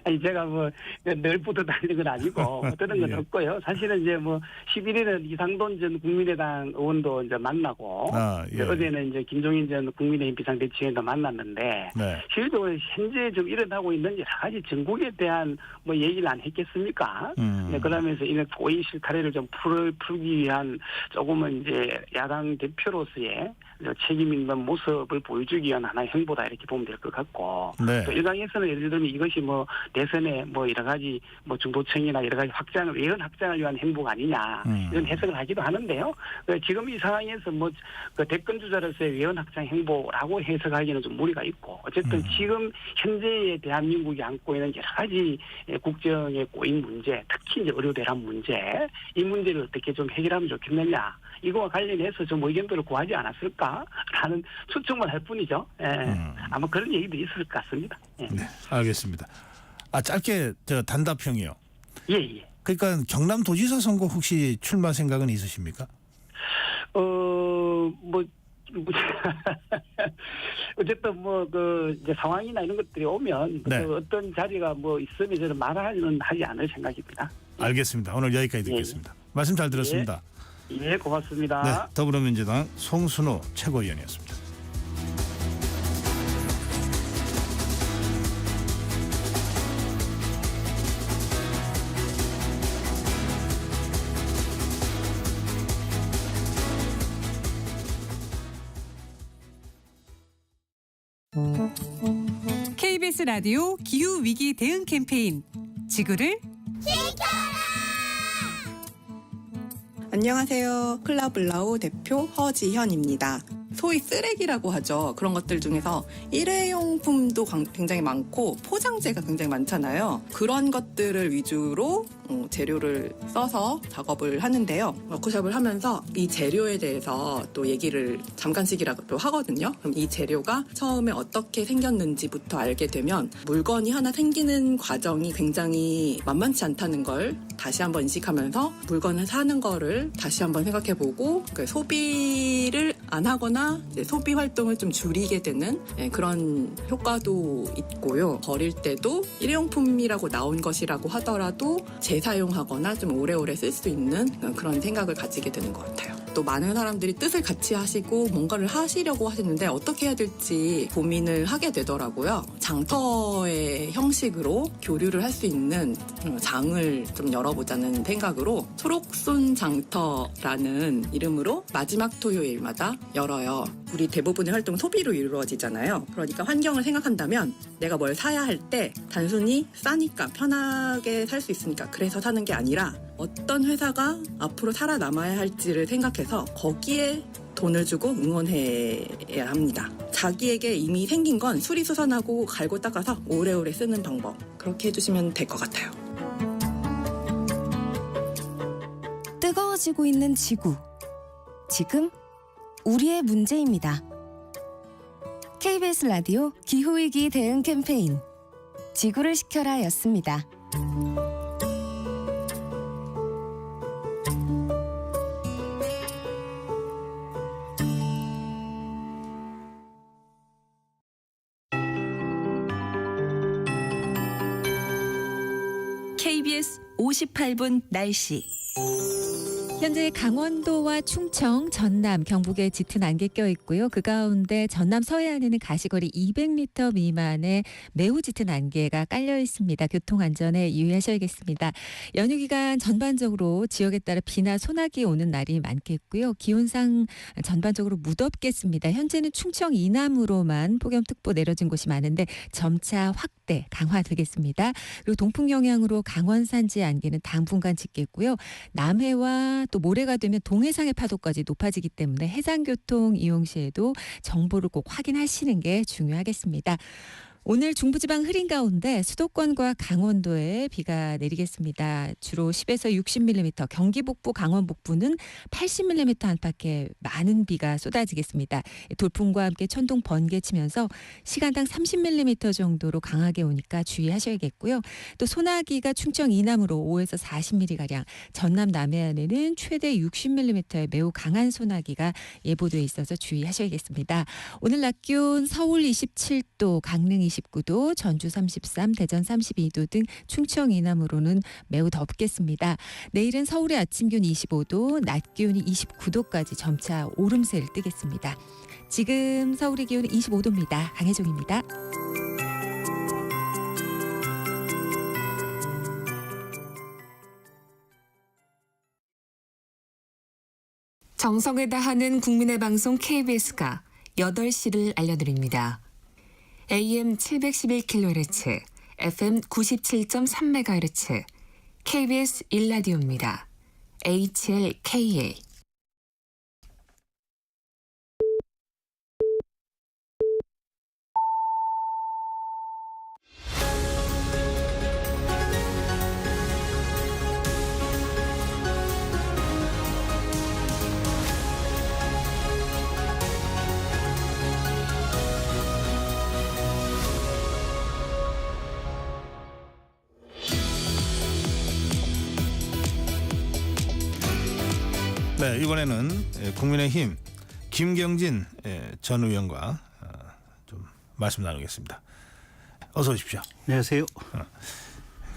아니 제가 뭐 늘 붙어 다니는 건 아니고 들은 건
예.
없고요. 사실은 이제 뭐 11일은 이상돈 전 국민의당 의원도 이제 만나고
예.
어제는 이제 김종인 전 국민의힘 비상대책위원도 만났는데
네.
실질적으로 현재 좀 일어나고 있는 여러 가지 전국에 대한 뭐 얘기를 안 했겠습니까? 네, 그러면서 이런 고의 실타래를 좀 풀기 위한 조금은 이제 야당 대표로서의 책임 있는 모습을 보여주기 위한 하나의 행보다 이렇게 보면 될 것 같고
네.
또 일각에서는 예를 들면 이것이 뭐 대선에 뭐 여러 가지 뭐 중도층이나 여러 가지 확장을 외연 확장을 위한 행보가 아니냐 이런 해석을 하기도 하는데요. 지금 이 상황에서 뭐 그 대권 주자로서의 외연 확장 행보라고 해석하기는 좀 무리가 있고 어쨌든 지금 현재의 대한민국이 안고 있는 여러 가지 국정에 꼬인 문제, 특히 이제 의료 대란 문제 이 문제를 어떻게 좀 해결하면 좋겠느냐. 이거와 관련해서 좀 의견들을 구하지 않았을까라는 추측만 할 뿐이죠. 예. 아마 그런 얘기도 있을 것 같습니다. 예.
네, 알겠습니다. 짧게 단답형이요.
예, 예.
그러니까 경남도지사 선거 혹시 출마 생각은 있으십니까?
어쨌든 이제 상황이나 이런 것들이 오면
네.
어떤 자리가 있으면 저는 말하지는 하지 않을 생각입니다.
알겠습니다. 오늘 여기까지 듣겠습니다. 말씀 잘 들었습니다.
예, 고맙습니다.
네, 더불어민주당 송순호 최고위원이었습니다.
KBS 라디오 기후 위기 대응 캠페인 지구를
안녕하세요. 클라블라우 대표 허지현입니다. 소위 쓰레기라고 하죠. 그런 것들 중에서 일회용품도 굉장히 많고 포장재가 굉장히 많잖아요. 그런 것들을 위주로 재료를 써서 작업을 하는데요. 워크숍을 하면서 이 재료에 대해서 또 얘기를 잠깐씩이라도 하거든요. 그럼 이 재료가 처음에 어떻게 생겼는지부터 알게 되면 물건이 하나 생기는 과정이 굉장히 만만치 않다는 걸 다시 한번 인식하면서 물건을 사는 거를 다시 한번 생각해보고 소비를 안 하거나 이제 소비 활동을 좀 줄이게 되는 그런 효과도 있고요. 버릴 때도 일회용품이라고 나온 것이라고 하더라도 재사용하거나 좀 오래오래 쓸 수 있는 그런 생각을 가지게 되는 것 같아요. 또 많은 사람들이 뜻을 같이 하시고 뭔가를 하시려고 하시는데 어떻게 해야 될지 고민을 하게 되더라고요. 장터의 형식으로 교류를 할 수 있는 장을 좀 열어보자는 생각으로 초록순 장터라는 이름으로 마지막 토요일마다 열어요. 우리 대부분의 활동은 소비로 이루어지잖아요. 그러니까 환경을 생각한다면 내가 뭘 사야 할 때 단순히 싸니까 편하게 살 수 있으니까 그래서 사는 게 아니라 어떤 회사가 앞으로 살아남아야 할지를 생각해서 거기에 돈을 주고 응원해야 합니다. 자기에게 이미 생긴 건 수리수선하고 갈고 닦아서 오래오래 쓰는 방법 그렇게 해주시면 될 것 같아요.
뜨거워지고 있는 지구. 지금 우리의 문제입니다. KBS 라디오 기후위기 대응 캠페인 지구를 지켜라 였습니다.
KBS 58분 날씨.
현재 강원도와 충청, 전남, 경북에 짙은 안개 껴 있고요. 그 가운데 전남 서해안에는 가시거리 200m 미만의 매우 짙은 안개가 깔려 있습니다. 교통안전에 유의하셔야겠습니다. 연휴 기간 전반적으로 지역에 따라 비나 소나기 오는 날이 많겠고요. 기온상 전반적으로 무덥겠습니다. 현재는 충청 이남으로만 폭염특보 내려진 곳이 많은데 점차 확대, 강화되겠습니다. 그리고 동풍 영향으로 강원 산지 안개는 당분간 짙겠고요. 남해와 또 모레가 되면 동해상의 파도까지 높아지기 때문에 해상교통 이용 시에도 정보를 꼭 확인하시는 게 중요하겠습니다. 오늘 중부지방 흐린 가운데 수도권과 강원도에 비가 내리겠습니다. 주로 10에서 60mm, 경기 북부, 강원 북부는 80mm 안팎의 많은 비가 쏟아지겠습니다. 돌풍과 함께 천둥 번개 치면서 시간당 30mm 정도로 강하게 오니까 주의하셔야겠고요. 또 소나기가 충청 이남으로 5에서 40mm가량, 전남 남해안에는 최대 60mm의 매우 강한 소나기가 예보돼 있어서 주의하셔야겠습니다. 오늘 낮 기온 서울 27도, 강릉 29도, 전주 33, 대전 32도 등 충청 이남으로는 매우 덥겠습니다. 내일은 서울의 아침 기온 25도, 낮 기온이 29도까지 점차 오름세를 띠겠습니다. 지금 서울의 기온은 25도입니다. 강혜종입니다.
정성을 다하는 국민의 방송 KBS가 8시를 알려드립니다. AM 711kHz, FM 97.3MHz KBS 1라디오입니다. HLKA.
네, 이번에는 국민의힘 김경진 전 의원과 좀 말씀 나누겠습니다. 어서 오십시오.
안녕하세요.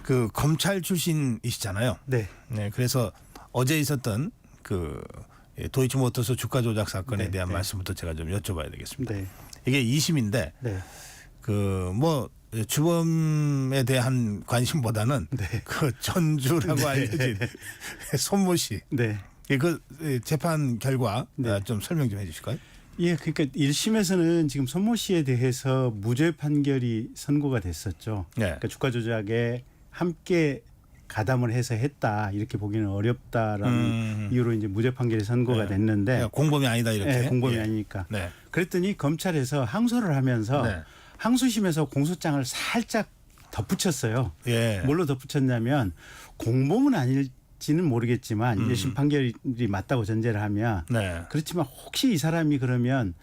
그 검찰 출신이시잖아요.
네.
네, 그래서 어제 있었던 그 도이치모터스 주가 조작 사건에
네,
대한
네.
말씀부터 제가 좀 여쭤봐야 되겠습니다.
네.
이게 2심인데
네.
그 뭐 주범에 대한 관심보다는
네.
그 전주라고
네.
알려진 손모 씨.
네.
그 재판 결과
네.
좀 설명 좀 해주실까요?
예, 그러니까 1심에서는 지금 손모 씨에 대해서 무죄 판결이 선고가 됐었죠.
네.
그러니까 주가 조작에 함께 가담을 해서 했다 이렇게 보기는 어렵다라는 이유로 이제 무죄 판결이 선고가
네.
됐는데
그러니까 공범이 아니다 이렇게.
네, 공범이
예.
아니니까.
네.
그랬더니 검찰에서 항소를 하면서
네.
항소심에서 공소장을 살짝 덧붙였어요.
예.
뭘로 덧붙였냐면 공범은 아닐지는 모르겠지만 1심 판결이 맞다고 전제를 하면
네.
그렇지만 혹시 이 사람이 그러면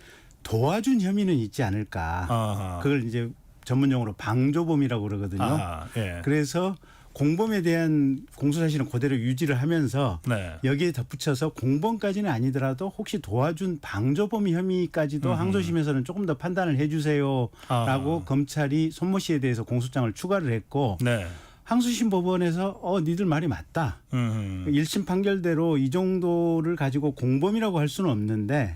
도와준 혐의는 있지 않을까.
아하.
그걸 이제 전문용어로 방조범이라고 그러거든요.
아하. 예.
그래서 공범에 대한 공소사실은 그대로 유지를 하면서
네.
여기에 덧붙여서 공범까지는 아니더라도 혹시 도와준 방조범 혐의까지도 항소심에서는 조금 더 판단을 해 주세요라고
아하.
검찰이 손모 씨에 대해서 공소장을 추가를 했고
네.
항소심 법원에서 니들 말이 맞다. 1심 판결대로 이 정도를 가지고 공범이라고 할 수는 없는데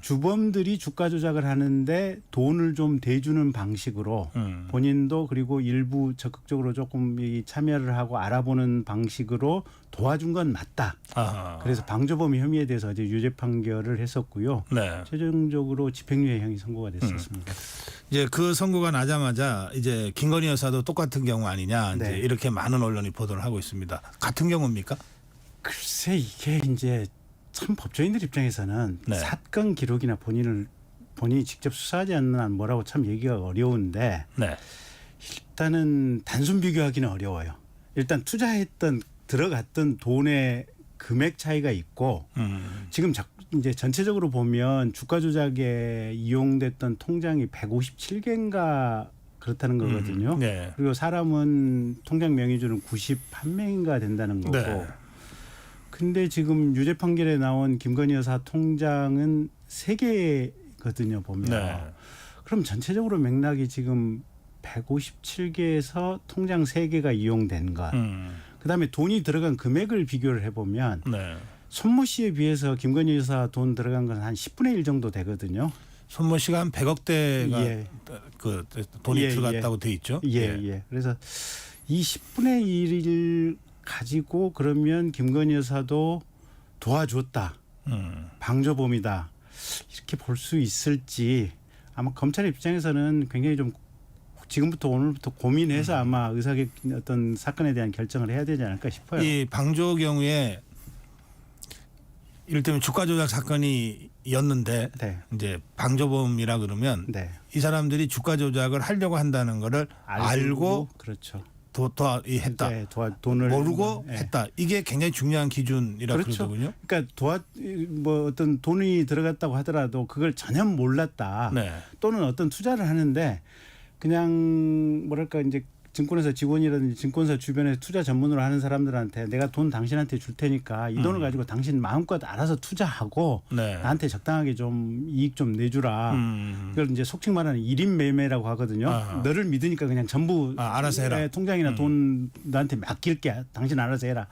주범들이 주가 조작을 하는데 돈을 좀 대주는 방식으로 본인도 그리고 일부 적극적으로 조금 참여를 하고 알아보는 방식으로 도와준 건 맞다.
아하.
그래서 방조범 혐의에 대해서 어제 유죄 판결을 했었고요.
네.
최종적으로 집행유예형이 선고가 됐었습니다.
이제 그 선고가 나자마자 이제 김건희 여사도 똑같은 경우 아니냐 이제
네.
이렇게 많은 언론이 보도를 하고 있습니다. 같은 경우입니까?
글쎄 이게 이제 참 법조인들 입장에서는
네.
사건 기록이나 본인이 직접 수사하지 않는 한 뭐라고 참 얘기가 어려운데
네.
일단은 단순 비교하기는 어려워요. 일단 들어갔던 돈의 금액 차이가 있고 지금 이제 전체적으로 보면 주가 조작에 이용됐던 통장이 157개인가 그렇다는 거거든요.
네.
그리고 사람은 통장 명의주는 91명인가 된다는 거고.
네.
근데 지금 유죄 판결에 나온 김건희 여사 통장은 3개거든요, 보면.
네.
그럼 전체적으로 맥락이 지금 157개에서 통장 3개가 이용된 것. 그다음에 돈이 들어간 금액을 비교를 해보면
네.
손모 씨에 비해서 김건희 여사 돈 들어간 건 한 10분의 1 정도 되거든요.
손모 씨가 한 100억대가
예.
그 돈이
예,
들어갔다고 돼 있죠.
예. 그래서 이 10분의 1을 가지고 그러면 김건희 여사도 도와줬다. 방조범이다. 이렇게 볼 수 있을지 아마 검찰 입장에서는 굉장히 좀 지금부터 오늘부터 고민해서 아마 어떤 사건에 대한 결정을 해야 되지 않을까 싶어요.
이 방조 경우에 이를테면 주가 조작 사건이었는데
네.
이제 방조범이라 그러면
네.
이 사람들이 주가 조작을 하려고 한다는 거를 알고
그렇죠.
했다.
네, 돈을
모르고
네.
했다. 이게 굉장히 중요한 기준이라
그렇죠.
그러더군요.
그러니까 어떤 돈이 들어갔다고 하더라도 그걸 전혀 몰랐다.
네.
또는 어떤 투자를 하는데 그냥 뭐랄까 이제 증권회사 직원이라든지 증권사 주변에 투자 전문으로 하는 사람들한테 내가 돈 당신한테 줄 테니까 이 돈을 가지고 당신 마음껏 알아서 투자하고
네.
나한테 적당하게 좀 이익 좀 내주라. 그걸 이제 속칭 말하는 1인 매매라고 하거든요.
아하.
너를 믿으니까 그냥 전부
알아서 해라.
통장이나 돈 너한테 맡길게. 당신 알아서 해라.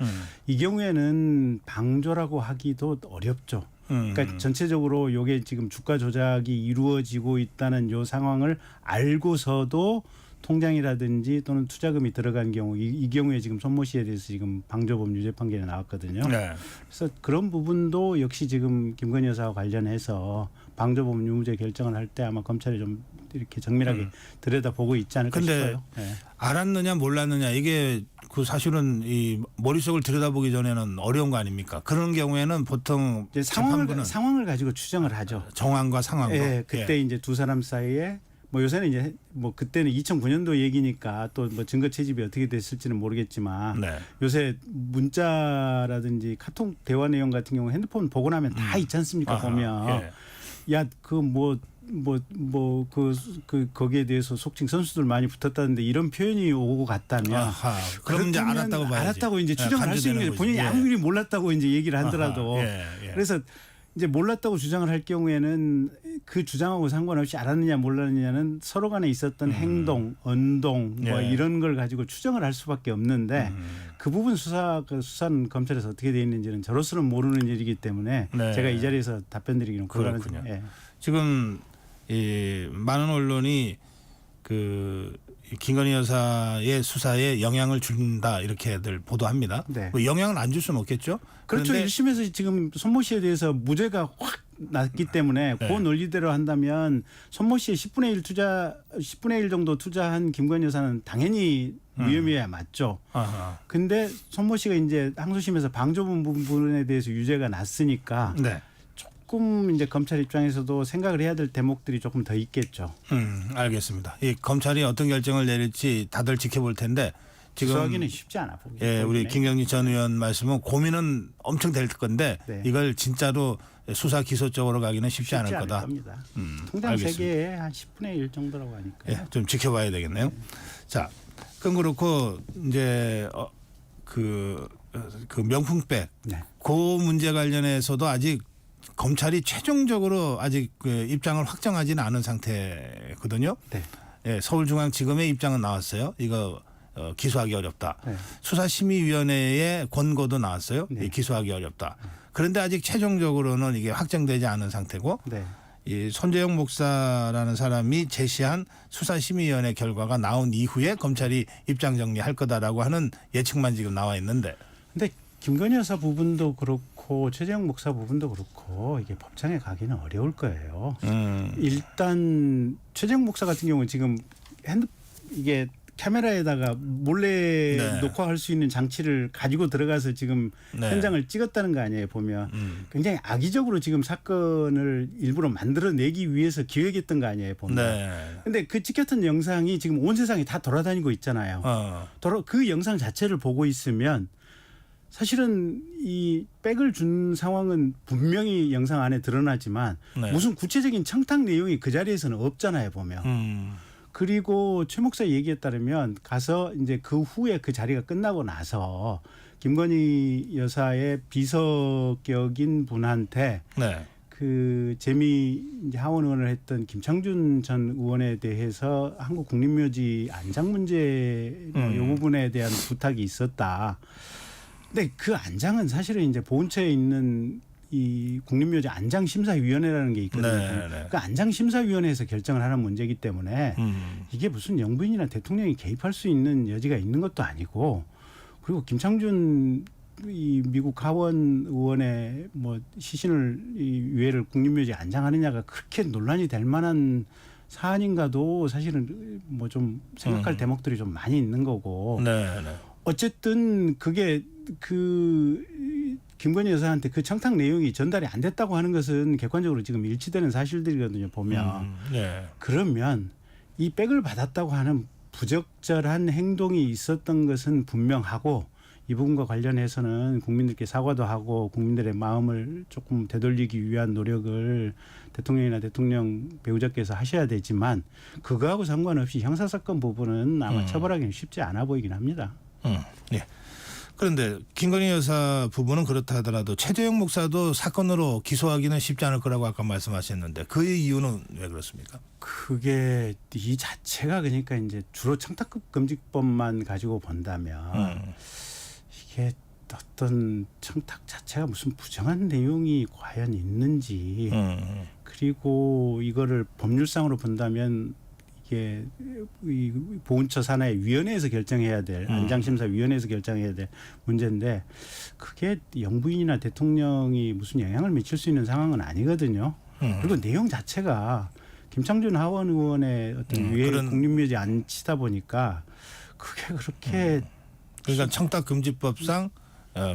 이 경우에는 방조라고 하기도 어렵죠. 그러니까 전체적으로 이게 지금 주가 조작이 이루어지고 있다는 요 상황을 알고서도 통장이라든지 또는 투자금이 들어간 경우 이 경우에 지금 손모 씨에 대해서 지금 방조범 유죄 판결이 나왔거든요.
네.
그래서 그런 부분도 역시 지금 김건희 여사와 관련해서 방조범 유무죄 결정을 할 때 아마 검찰이 좀 이렇게 정밀하게 들여다보고 있지 않을까
근데
싶어요. 네.
알았느냐 몰랐느냐 이게 그 사실은 이 머릿속을 들여다보기 전에는 어려운 거 아닙니까? 그런 경우에는 보통
이제
재판부는
상황을 가지고 추정을 하죠.
정황과 상황과.
예, 그때 이제 두 사람 사이에 뭐 요새는 이제 뭐 그때는 2009년도 얘기니까 또 뭐 증거 채집이 어떻게 됐을지는 모르겠지만
네.
요새 문자라든지 카톡 대화 내용 같은 경우 핸드폰 보고 나면 다 있지 않습니까?
아하,
보면
예.
야 그 거기에 대해서 속칭 선수들 많이 붙었다는데 이런 표현이 오고 갔다면
아하, 그럼 이제
그렇다면
알았다고 봐야지.
알았다고 이제
예,
추정을 할 수 있는 거죠.
간주되는
본인이
거지. 예.
아무리 몰랐다고 이제 얘기를 하더라도
아하, 예.
그래서 이제 몰랐다고 주장을 할 경우에는 그 주장하고 상관없이 알았느냐 몰랐느냐는 서로 간에 있었던 행동, 언동 뭐
예.
이런 걸 가지고 추정을 할 수밖에 없는데 그 부분 수사는 검찰에서 어떻게 돼 있는지는 저로서는 모르는 일이기 때문에
네.
제가 이 자리에서 답변드리기는
그렇군요.
예.
지금 이 많은 언론이 그 김건희 여사의 수사에 영향을 준다 이렇게들 보도합니다.
네.
뭐 영향을 안 줄 수는 없겠죠.
그렇죠.
그런데
1심에서 지금 손모 씨에 대해서 무죄가 확 났기 때문에
네.
그 논리대로 한다면 손모 씨의 10분의 1 정도 투자한 김건희 여사는 당연히 무혐의야 맞죠.
아하.
근데 손모 씨가 이제 항소심에서 방조범 부분에 대해서 유죄가 났으니까
네.
조금 이제 검찰 입장에서도 생각을 해야 될 대목들이 조금 더 있겠죠.
알겠습니다. 이 검찰이 어떤 결정을 내릴지 다들 지켜볼 텐데 지금
수사하기는 쉽지 않아 보기.
예, 우리 김경진 전 의원 말씀은 고민은 엄청 될 건데
네.
이걸 진짜로 수사 기소 쪽으로 가기는 쉽지 않을 거다.
겁니다. 통장
알겠습니다.
세계의 한 10분의 1 정도라고 하니까요.
예, 좀 지켜봐야 되겠네요. 자, 그럼 그렇고 이제 그 명품백
네.
그 문제 관련해서도 아직 검찰이 최종적으로 아직 그 입장을 확정하지는 않은 상태거든요.
네.
예, 서울중앙지검의 입장은 나왔어요. 이거 기소하기 어렵다.
네.
수사심의위원회의 권고도 나왔어요.
네.
기소하기 어렵다. 그런데 아직 최종적으로는 이게 확정되지 않은 상태고
네.
이 손재영 목사라는 사람이 제시한 수사심의위원회 결과가 나온 이후에 검찰이 입장 정리할 거다라고 하는 예측만 지금 나와 있는데.
근데 김건희 여사 부분도 그렇고 최재형 목사 부분도 그렇고 이게 법정에 가기는 어려울 거예요. 일단 최재형 목사 같은 경우는 지금 이게 카메라에다가 몰래
네.
녹화할 수 있는 장치를 가지고 들어가서 지금
네.
현장을 찍었다는 거 아니에요, 보면. 굉장히 악의적으로 지금 사건을 일부러 만들어내기 위해서 기획했던 거 아니에요, 보면.
네.
근데 그 찍혔던 영상이 지금 온 세상에 다 돌아다니고 있잖아요. 그 영상 자체를 보고 있으면 사실은 이 백을 준 상황은 분명히 영상 안에 드러나지만
네.
무슨 구체적인 청탁 내용이 그 자리에서는 없잖아요, 보면. 그리고 최 목사 얘기에 따르면 가서 이제 그 후에 그 자리가 끝나고 나서 김건희 여사의 비서격인 분한테
네.
그 재미 이제 하원 의원을 했던 김창준 전 의원에 대해서 한국 국립묘지 안장 문제 이 부분에 대한 부탁이 있었다. 근데 그 안장은 사실은 이제 보훈처에 있는 이 국립묘지 안장심사위원회라는 게 있거든요.
네.
그 안장심사위원회에서 결정을 하는 문제이기 때문에 이게 무슨 영부인이나 대통령이 개입할 수 있는 여지가 있는 것도 아니고 그리고 김창준 이 미국 하원 의원의 뭐 시신을 이 유해를 국립묘지에 안장하느냐가 그렇게 논란이 될 만한 사안인가도 사실은 뭐 좀 생각할 대목들이 좀 많이 있는 거고.
네.
어쨌든 그게 그 김건희 여사한테 그 청탁 내용이 전달이 안 됐다고 하는 것은 객관적으로 지금 일치되는 사실들이거든요, 보면.
네.
그러면 이 백을 받았다고 하는 부적절한 행동이 있었던 것은 분명하고 이 부분과 관련해서는 국민들께 사과도 하고 국민들의 마음을 조금 되돌리기 위한 노력을 대통령이나 대통령 배우자께서 하셔야 되지만 그거하고 상관없이 형사사건 부분은 아마 처벌하기는 쉽지 않아 보이긴 합니다.
예. 그런데 김건희 여사 부부는 그렇다 하더라도 최재형 목사도 사건으로 기소하기는 쉽지 않을 거라고 아까 말씀하셨는데 그 이유는 왜 그렇습니까?
그게 이 자체가 그러니까 이제 주로 청탁급 금지법만 가지고 본다면 이게 어떤 청탁 자체가 무슨 부정한 내용이 과연 있는지 그리고 이거를 법률상으로 본다면 이게 이 보훈처 산하의 위원회에서 결정해야 될 안장심사위원회에서 결정해야 될 문제인데 그게 영부인이나 대통령이 무슨 영향을 미칠 수 있는 상황은 아니거든요. 그리고 내용 자체가 김창준 하원 의원의 어떤 위에
그런
국립묘지 안 치다 보니까 그게 그렇게
그러니까 청탁금지법상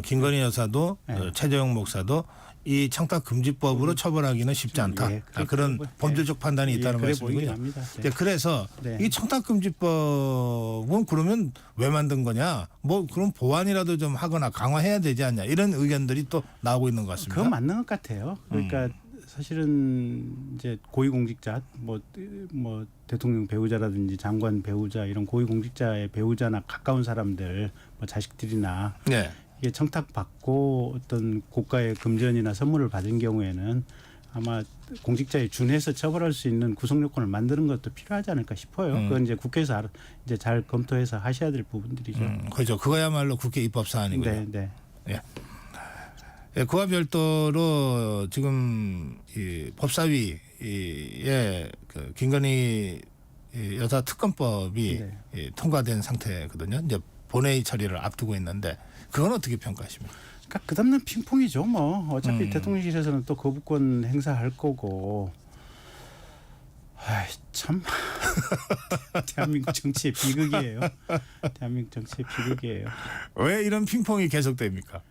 김건희 여사도
네.
최재형 목사도 이 청탁금지법으로 처벌하기는 쉽지 않다.
예, 그래
그런
보이고,
법률적 판단이 있다는
그래 보이긴
말씀이군요.
합니다.
네, 그래서
네.
이 청탁금지법은 그러면 왜 만든 거냐? 뭐 그럼 보완이라도 좀 하거나 강화해야 되지 않냐? 이런 의견들이 또 나오고 있는 것 같습니다.
그건 맞는 것 같아요. 그러니까 사실은 이제 고위공직자 뭐 대통령 배우자라든지 장관 배우자 이런 고위공직자의 배우자나 가까운 사람들 뭐 자식들이나
네.
이게 청탁받고 어떤 고가의 금전이나 선물을 받은 경우에는 아마 공직자에 준해서 처벌할 수 있는 구속 요건을 만드는 것도 필요하지 않을까 싶어요. 그건 이제 국회에서 이제 잘 검토해서 하셔야 될 부분들이죠.
그렇죠. 그거야말로 국회 입법 사안이고요.
네, 네.
예. 예, 그와 별도로 지금 이 법사위의 그 김건희 여사 특검법이
네.
통과된 상태거든요. 이제 본회의 처리를 앞두고 있는데 그건 어떻게 평가하십니까?
그러니까 끝없는 핑퐁이죠. 뭐 어차피 대통령실에서는 또 거부권 행사할 거고. 아이 참 대한민국 정치의 비극이에요. 대한민국 정치의 비극이에요.
왜 이런 핑퐁이 계속됩니까?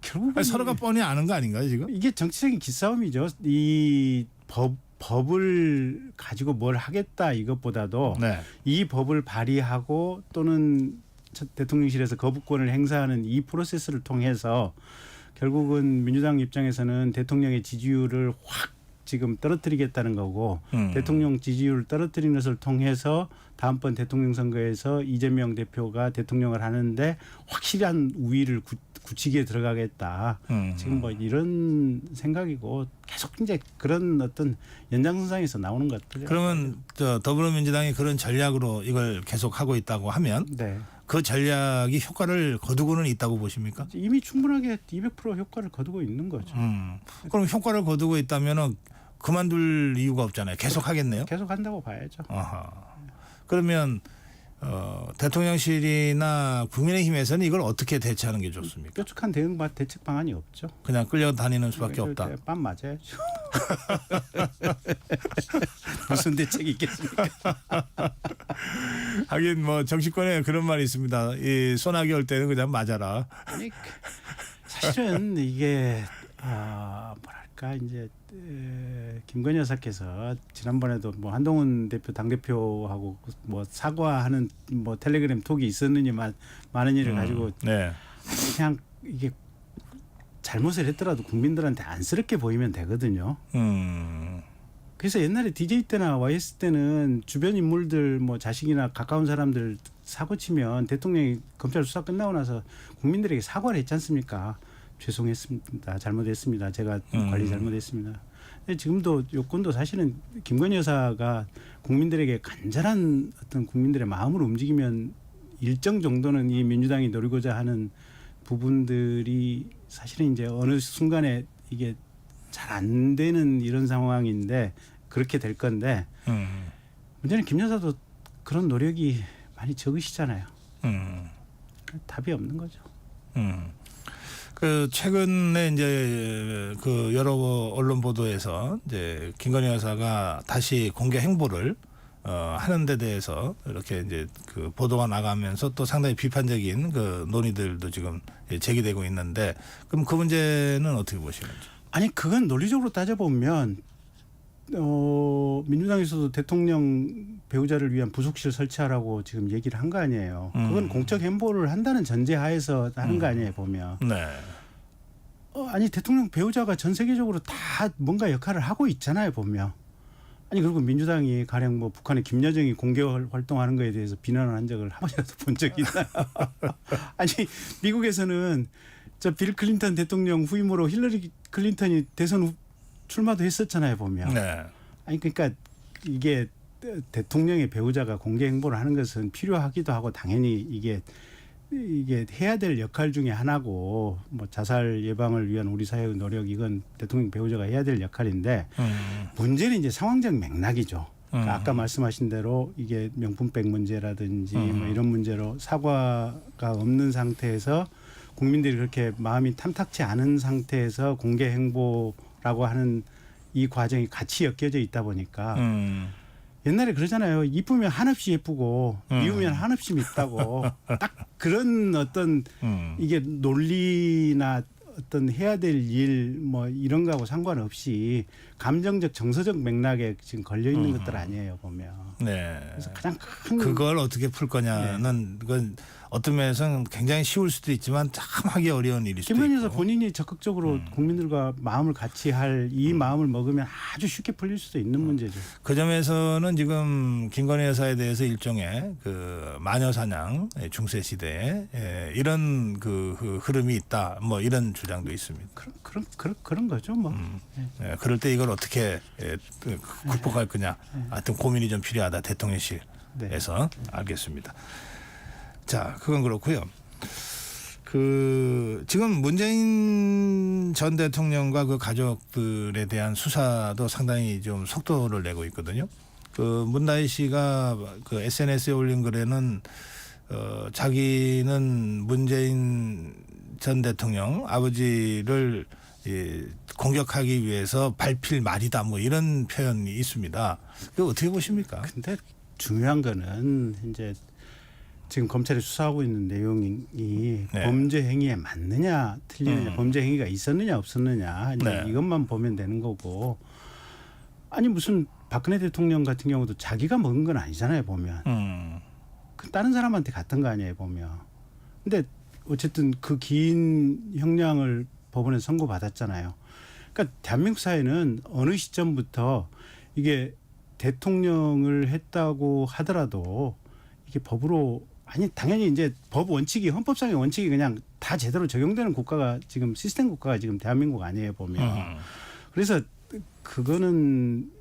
결국은
서로가 뻔히 아는 거 아닌가요 지금?
이게 정치적인 기싸움이죠. 이 법을 가지고 뭘 하겠다 이것보다도
네.
이 법을 발의하고 또는 대통령실에서 거부권을 행사하는 이 프로세스를 통해서 결국은 민주당 입장에서는 대통령의 지지율을 확 지금 떨어뜨리겠다는 거고 대통령 지지율을 떨어뜨리는 것을 통해서 다음번 대통령 선거에서 이재명 대표가 대통령을 하는데 확실한 우위를 굳히기에 들어가겠다. 지금 뭐 이런 생각이고 계속 이제 그런 어떤 연장선상에서 나오는 것 같아요.
그러면 더불어민주당이 그런 전략으로 이걸 계속 하고 있다고 하면
네.
그 전략이 효과를 거두고는 있다고 보십니까?
이미 충분하게 200% 효과를 거두고 있는 거죠.
그럼 효과를 거두고 있다면은 그만둘 이유가 없잖아요. 계속 하겠네요.
계속 한다고 봐야죠.
아하. 그러면 대통령실이나 국민의힘에서는 이걸 어떻게 대처하는 게 좋습니까?
뾰족한 대책 방안이 없죠.
그냥 끌려다니는 수밖에 없다.
빰 맞아야죠. 무슨 대책이 있겠습니까?
하긴 뭐 정치권에 그런 말이 있습니다. 이 소나기 올 때는 그냥 맞아라.
아니, 사실은 이게 뭐랄까 이제 김건희 여사께서 지난번에도 뭐 한동훈 대표 당대표하고 뭐 사과하는 뭐 텔레그램 톡이 있었느니만 많은 일을 가지고
네.
그냥 이게 잘못을 했더라도 국민들한테 안쓰럽게 보이면 되거든요. 그래서 옛날에 DJ 때나 YS 때는 주변 인물들 뭐 자식이나 가까운 사람들 사고 치면 대통령이 검찰 수사 끝나고 나서 국민들에게 사과를 했지 않습니까? 죄송했습니다. 잘못했습니다. 제가 관리 잘못했습니다. 근데 지금도 요건도 사실은 김건희 여사가 국민들에게 간절한 어떤 국민들의 마음을 움직이면 일정 정도는 이 민주당이 노리고자 하는 부분들이 사실은 이제 어느 순간에 이게 잘 안 되는 이런 상황인데 그렇게 될 건데 문제는 김 여사도 그런 노력이 많이 적으시잖아요. 답이 없는 거죠.
그 최근에 이제 그 여러 언론 보도에서 이제 김건희 여사가 다시 공개 행보를 하는 데 대해서 이렇게 이제 그 보도가 나가면서 또 상당히 비판적인 그 논의들도 지금 제기되고 있는데 그럼 그 문제는 어떻게 보시는지?
아니 그건 논리적으로 따져보면 민주당에서도 대통령 배우자를 위한 부속실 설치하라고 지금 얘기를 한 거 아니에요. 그건 공적 행보를 한다는 전제하에서 하는 거 아니에요 보면.
네.
아니 대통령 배우자가 전 세계적으로 다 뭔가 역할을 하고 있잖아요 보면. 아니 그리고 민주당이 가령 뭐 북한의 김여정이 공개 활동하는 거에 대해서 비난을 한 적을 한 번이라도 본 적이 있나요? 아니 미국에서는 저 빌 클린턴 대통령 후임으로 힐러리 클린턴이 대선 출마도 했었잖아요 보면.
네.
아니 그러니까 이게 대통령의 배우자가 공개 행보를 하는 것은 필요하기도 하고 당연히 이게 해야 될 역할 중에 하나고 뭐 자살 예방을 위한 우리 사회의 노력 이건 대통령 배우자가 해야 될 역할인데 문제는 이제 상황적 맥락이죠. 그러니까 아까 말씀하신 대로 이게 명품백 문제라든지 뭐 이런 문제로 사과가 없는 상태에서 국민들이 그렇게 마음이 탐탁치 않은 상태에서 공개 행보라고 하는 이 과정이 같이 엮여져 있다 보니까 옛날에 그러잖아요. 이쁘면 한없이 예쁘고 미우면 한없이 밉다고. 딱 그런 어떤 이게 논리나 어떤 해야 될 일 뭐 이런 거하고 상관없이 감정적 정서적 맥락에 지금 걸려 있는 것들 아니에요 보면.
네.
그래서 가장 큰
그걸 어떻게 풀 거냐는 그건 어떤 면에서는 굉장히 쉬울 수도 있지만 참 하기 어려운 일일 수도
김건희 여사
있고.
본인이 적극적으로 국민들과 마음을 같이 할 이 마음을 먹으면 아주 쉽게 풀릴 수도 있는 문제죠.
그 점에서는 지금 김건희 여사에 대해서 일종의 그 마녀 사냥 중세 시대에 이런 그 흐름이 있다. 뭐 이런 주장도 있습니다.
그런 거죠 뭐.
그럴 때 이걸 어떻게 극복할 거냐. 하여튼 고민이 좀 필요하다. 대통령실에서 알겠습니다. 자, 그건 그렇고요. 그 지금 문재인 전 대통령과 그 가족들에 대한 수사도 상당히 좀 속도를 내고 있거든요. 그 문다희 씨가 그 SNS에 올린 글에는 자기는 문재인 전 대통령 아버지를 공격하기 위해서 발필 말이다 뭐 이런 표현이 있습니다. 그 어떻게 보십니까?
근데 중요한 거는 이제 지금 검찰이 수사하고 있는 내용이 범죄 행위에 맞느냐 틀리느냐 범죄 행위가 있었느냐 없었느냐 이것만 보면 되는 거고 아니 무슨 박근혜 대통령 같은 경우도 자기가 먹은 건 아니잖아요 보면 그 다른 사람한테 갔던 거 아니에요 보면 근데 어쨌든 그 긴 형량을 법원에 선고받았잖아요. 그러니까 대한민국 사회는 어느 시점부터 이게 대통령을 했다고 하더라도 이게 법으로 아니 당연히 이제 법 원칙이 헌법상의 원칙이 그냥 다 제대로 적용되는 국가가 지금 시스템 국가가 지금 대한민국 아니에요 보면 그래서 그거는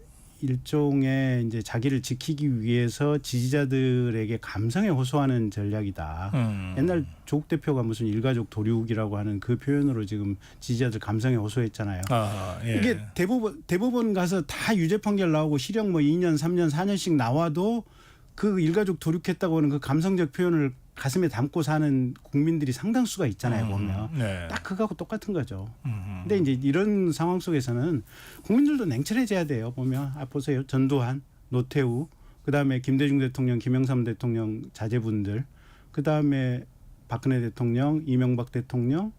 일종의 이제 자기를 지키기 위해서 지지자들에게 감성에 호소하는 전략이다. 옛날 조국 대표가 무슨 일가족 도륙이라고 하는 그 표현으로 지금 지지자들 감성에 호소했잖아요. 이게 대법원 가서 다 유죄 판결 나오고 실형 뭐 2년, 3년, 4년씩 나와도 그 일가족 도륙했다고 하는 그 감성적 표현을 가슴에 담고 사는 국민들이 상당수가 있잖아요 보면 딱 그거하고 똑같은 거죠. 근데 이제 이런 상황 속에서는 국민들도 냉철해져야 돼요 보면 보세요 전두환, 노태우, 그다음에 김대중 대통령, 김영삼 대통령 자제분들, 그다음에 박근혜 대통령, 이명박 대통령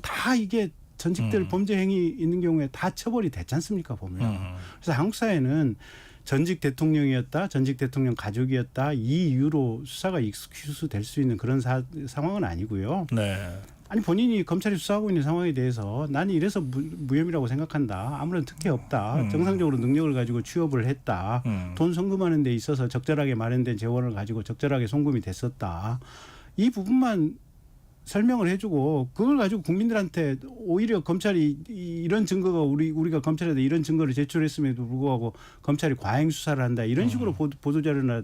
다 이게 전직들 범죄 행위 있는 경우에 다 처벌이 됐지 않습니까 보면. 그래서 한국 사회는 전직 대통령이었다, 전직 대통령 가족이었다 이 이유로 수사가 익스큐스 될 수 있는 그런 상황은 아니고요. 아니 본인이 검찰이 수사하고 있는 상황에 대해서 나는 이래서 무혐의라고 생각한다. 아무런 특혜 없다. 정상적으로 능력을 가지고 취업을 했다. 돈 송금하는 데 있어서 적절하게 마련된 재원을 가지고 적절하게 송금이 됐었다. 이 부분만 설명을 해주고 그걸 가지고 국민들한테 오히려 검찰이 이런 증거가 우리가 검찰에다 이런 증거를 제출했음에도 불구하고 검찰이 과잉 수사를 한다 이런 식으로 보도자료나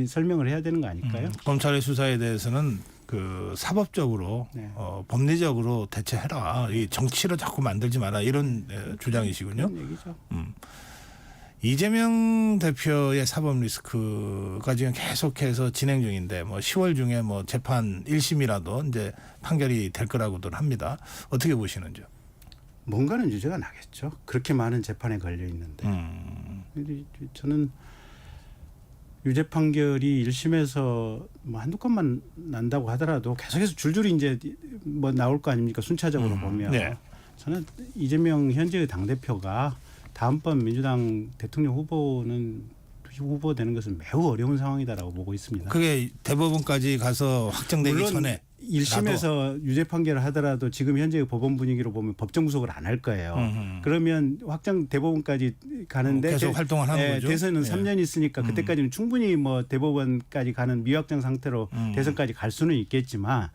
설명을 해야 되는 거 아닐까요?
검찰의 수사에 대해서는 그 사법적으로 법리적으로 대처해라. 이 정치로 자꾸 만들지 마라 이런 주장이시군요.
그런 얘기죠.
이재명 대표의 사법 리스크가 지금 계속해서 진행 중인데 뭐 10월 중에 뭐 재판 1심이라도 이제 판결이 될 거라고들 합니다. 어떻게 보시는지요?
뭔가는 유죄가 나겠죠. 그렇게 많은 재판에 걸려 있는데. 저는 유죄 판결이 1심에서 뭐 한두 건만 난다고 하더라도 계속해서 줄줄이 이제 뭐 나올 거 아닙니까? 순차적으로 보면. 저는 이재명 현재의 당대표가 다음번 민주당 대통령 후보 되는 것은 매우 어려운 상황이다라고 보고 있습니다.
그게 대법원까지 가서 확정되기 전에
1심에서 유죄 판결을 하더라도 지금 현재의 법원 분위기로 보면 법정 구속을 안 할 거예요. 그러면 확정 대법원까지 가는데
계속 활동을 하는 거죠.
대선은 3년 있으니까 그때까지는 충분히 뭐 대법원까지 가는 미확정 상태로 대선까지 갈 수는 있겠지만